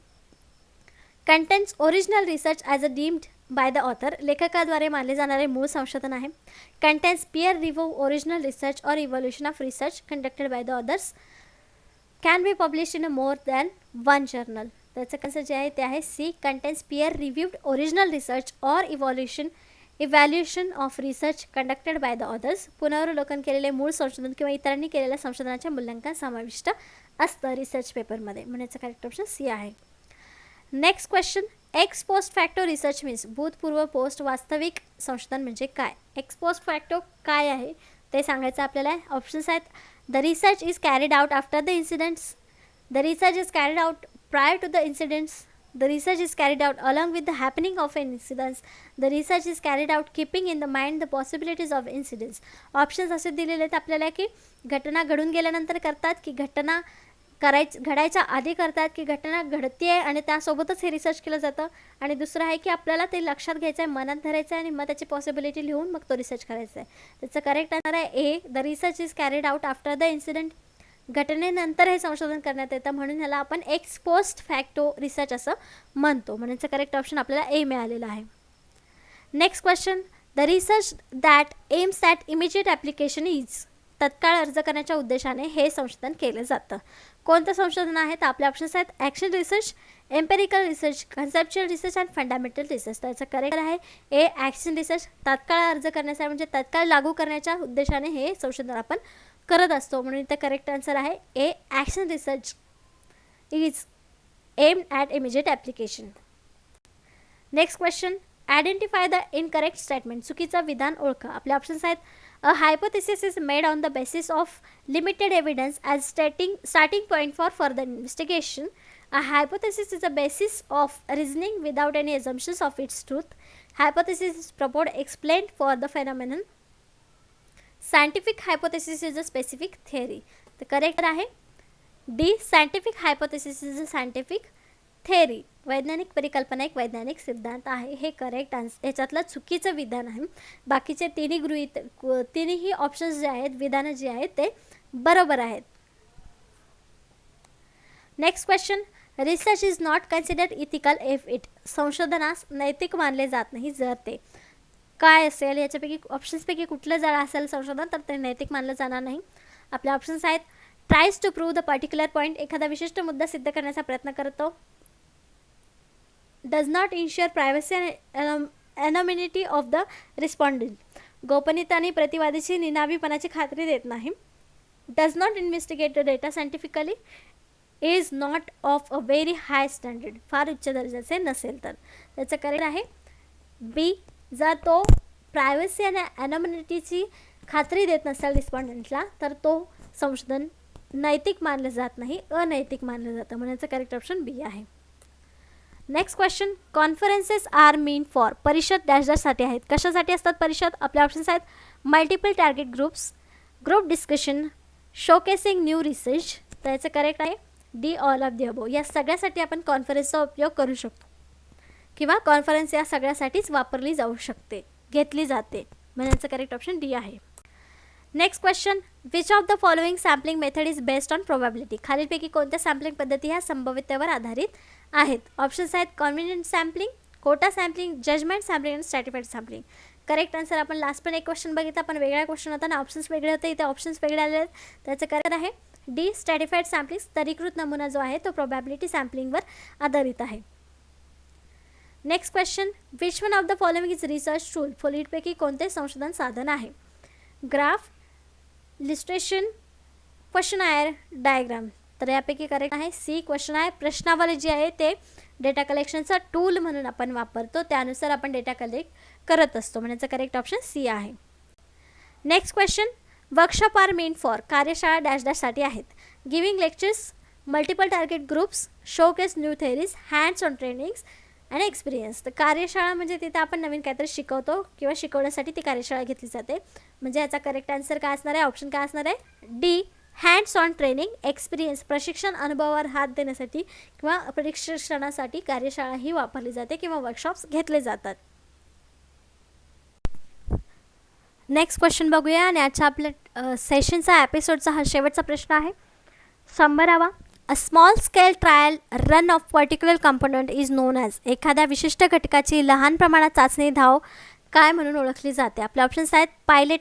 Contents original research as a deemed by the author, लेखकाद्वारे मानले जाणारे मूळ संशोधन आहे. Contents peer review original research or evolution of research conducted by the authors, can be publish in a more than one journal. त्याचं कसं जे आहे ते आहे C, contents peer reviewed original research or evaluation of research conducted by the authors, पुनरावलोकन केलेले मूळ संशोधन किंवा इतरांनी केलेल्या संशोधनाचे मूल्यांकन समाविष्ट असतं रिसर्च पेपरमध्ये, म्हणण्याचं करेक्ट ऑप्शन सी आहे. Next question, x post facto research means, भूतपूर्व पोस्ट वास्तविक संशोधन म्हणजे काय? एक्स पोस्ट फॅक्टो काय आहे ते सांगायचं आपल्याला. ऑप्शन्स आहेत, the research is carried out after the incidents, the research is carried out prior to the incidents, the research is carried out along with the happening of an incidence, the research is carried out keeping in the mind the possibilities of incidents. Options असे दिलेले आहेत आपल्याला की घटना घडून गेल्यानंतर करतात, की घटना घडायच्या आधी करतात, की घटना घडते आहे आणि त्यासोबतच हे रिसर्च केलं जातं. आणि दुसरं आहे की आपल्याला ते लक्षात घ्यायचं आहे, मनात धरायचं आहे आणि मग त्याची पॉसिबिलिटी लिहून मग तो रिसर्च करायचा आहे. त्याचं करेक्ट आन्सर आहे A, the research is carried out after the incident. घटनेनंतर हे संशोधन करण्यात येतं, म्हणून ह्याला आपण एक्स पोस्ट फॅक्टो रिसर्च असं म्हणतो, म्हणून करेक्ट ऑप्शन आपल्याला ए मिळालेलं आहे. Next question, the research that AIIMS at immediate application is, तत्काळ अर्ज करण्याच्या उद्देशाने हे संशोधन केलं जातं. कोणतं संशोधन आहे तर आपले ऑप्शन्स आहेत action research, empirical research, conceptual research and fundamental research. त्याचं करेक्ट आहे ए, ॲक्शन रिसर्च. तात्काळ अर्ज करण्याचा म्हणजे तात्काळ लागू करण्याच्या उद्देशाने हे संशोधन आपण करत असतो, म्हणून इथं करेक्ट आन्सर आहे A, action research is aimed at immediate application. Next question, identify the incorrect statement, चुकीचं विधान ओळखा. आपले ऑप्शन्स आहेत, a hypothesis is made on the basis of limited evidence as starting point for further investigation. A hypothesis is a basis of reasoning without any assumptions of its truth. Hypothesis is proposed explained for the phenomenon. Scientific hypothesis is a specific theory. The correct आहे D, scientific hypothesis is a scientific theory. वैज्ञानिक परिकल्पना एक वैज्ञानिक सिद्धांत आहे, हे correct answer. याच्यातलं चुकीचं विधान आहे. बाकीचे तिन्ही ऑप्शन्स जे आहेत, विधानं जी आहेत ते बरोबर आहेत. Next question, research is not considered ethical if it, संशोधनास नैतिक मानले जात नाही जर ते काय असेल, याच्यापैकी ऑप्शन्सपैकी कुठलं जर असेल संशोधन तर ते नैतिक मानलं जाणार नाही. आपले ऑप्शन्स आहेत, tries to prove the particular point, एखादा विशिष्ट मुद्दा सिद्ध करण्याचा प्रयत्न करतो. Does not ensure privacy and anonymity of the respondent, गोपनीयता आणि प्रतिवादीची निनावीपणाची खात्री देत नाही. Does not investigate the data scientifically, is not of a very high standard, फार उच्च दर्जाचे नसेल तर. त्याचं करेक्ट आहे बी, जर तो प्रायव्हसी आणि एनॉमिनिटीची खात्री देत नसेल रिस्पॉन्डंटला तर तो संशोधन नैतिक मानलं जात नाही, अनैतिक मानलं जातं, म्हणण्याचं करेक्ट ऑप्शन बी आहे. Next question, conferences are mean for, परिषद डॅश डॅशसाठी आहेत. कशासाठी असतात परिषद? आपले ऑप्शन्स आहेत multiple target groups, group discussion, showcasing new research. त्याचं करेक्ट आहे D, all of the above. या सगळ्यासाठी आपण कॉन्फरन्सचा उपयोग करू शकतो किंवा कॉन्फरन्स या सगळ्यासाठीच वापरली जाऊ शकते, घेतली जाते, म्हणण्याचं करेक्ट ऑप्शन डी आहे. Next question, which of the following sampling method is based on probability, खालीलपैकी कोणत्या सॅम्पलिंग पद्धती ह्या संभाव्यतेवर आधारित आहेत? ऑप्शन्स आहेत convenient sampling, quota sampling, judgment sampling आणि स्ट्रॅटिफाईड सॅम्पलिंग. करेक्ट आन्सर, आपण लास्ट पण एक क्वेश्चन बघितला, पण वेगळा क्वेश्चन होता ना, ऑप्शन्स वेगळे होते, इथे ऑप्शन्स वेगळे आले आहेत. त्याचं करेक्ट आहे डी, स्ट्रॅटिफाईड सॅम्पलिंग. स्तरीकृत नमुना जो आहे तो प्रोबॅबिलिटी सॅम्पलिंगवर आधारित आहे. Next question, which one of the following is research tool? फॉलोइंगपैकी कोणते संशोधन साधन आहे? Graph, illustration, questionnaire, diagram. तर यापैकी करेक्ट आहे सी, क्वेश्चनायर. प्रश्नावली जी आहे ते डेटा कलेक्शनचा टूल म्हणून आपण वापरतो, त्यानुसार आपण डेटा कलेक्ट करत असतो, म्हणजे करेक्ट ऑप्शन सी आहे. Next question, workshop are mean for? कार्यशाळा डॅश डॅशसाठी आहेत. Giving lectures, multiple target groups, showcase new theories, hands on trainings आणि एक्सपिरियन्स. तर कार्यशाळा म्हणजे तिथे आपण नवीन काहीतरी शिकवतो किंवा शिकवण्यासाठी ती कार्यशाळा घेतली जाते. म्हणजे याचा करेक्ट आन्सर काय असणार आहे? ऑप्शन काय असणार आहे? D, hands on training, experience. प्रशिक्षण, अनुभवावर हात देण्यासाठी किंवा प्रशिक्षणासाठी कार्यशाळा ही वापरली जाते किंवा वर्कशॉप्स घेतले जातात. नेक्स्ट क्वेश्चन बघूया आणि आजच्या आपल्या सेशनचा एपिसोडचा हा शेवटचा प्रश्न आहे. 100वा, a small scale trial run of particular component is known as. एखाद्या विशिष्ट घटकाची लहान प्रमाणात चाचणी धाव काय म्हणून ओळखली जाते? आपले ऑप्शन्स आहेत pilot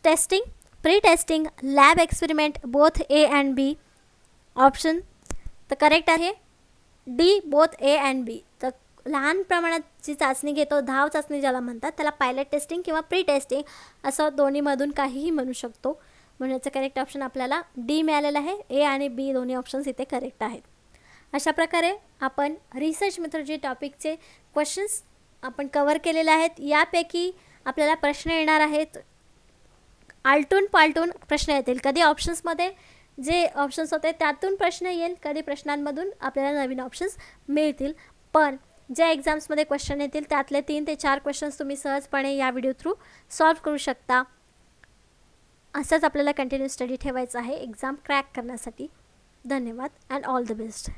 testing, pre testing, lab experiment, both A and B. Option तर करेक्ट आहे D, both A and B. तर लहान प्रमाणात जी चाचणी घेतो, धाव चाचणी ज्याला म्हणतात, त्याला पायलट टेस्टिंग किंवा प्री टेस्टिंग असं दोन्हीमधून काहीही म्हणू शकतो. म्हणून याचं करेक्ट ऑप्शन आपल्याला डी मिळालेलं आहे. ए आणि बी दोन्ही ऑप्शन्स इथे करेक्ट आहेत. अशा प्रकारे आपण रिसर्च मेथॉडॉलॉजी टॉपिकचे क्वेश्चन्स आपण कवर केलेले आहेत. यापैकी आपल्याला प्रश्न येणार आहेत, आलटून पालटून प्रश्न येतील. कधी ऑप्शन्समध्ये जे ऑप्शन्स होते त्यातून प्रश्न येईल, कधी प्रश्नांमधून आपल्याला नवीन ऑप्शन्स मिळतील. पण ज्या एक्झाम्समध्ये क्वेश्चन येतील त्यातले 3 ते 4 क्वेश्चन्स तुम्ही सहजपणे या व्हिडिओ थ्रू सॉल्व्ह करू शकता. असंच आपल्याला कंटिन्यू स्टडी ठेवायचं आहे एक्झाम क्रॅक करण्यासाठी. धन्यवाद अँड ऑल द बेस्ट.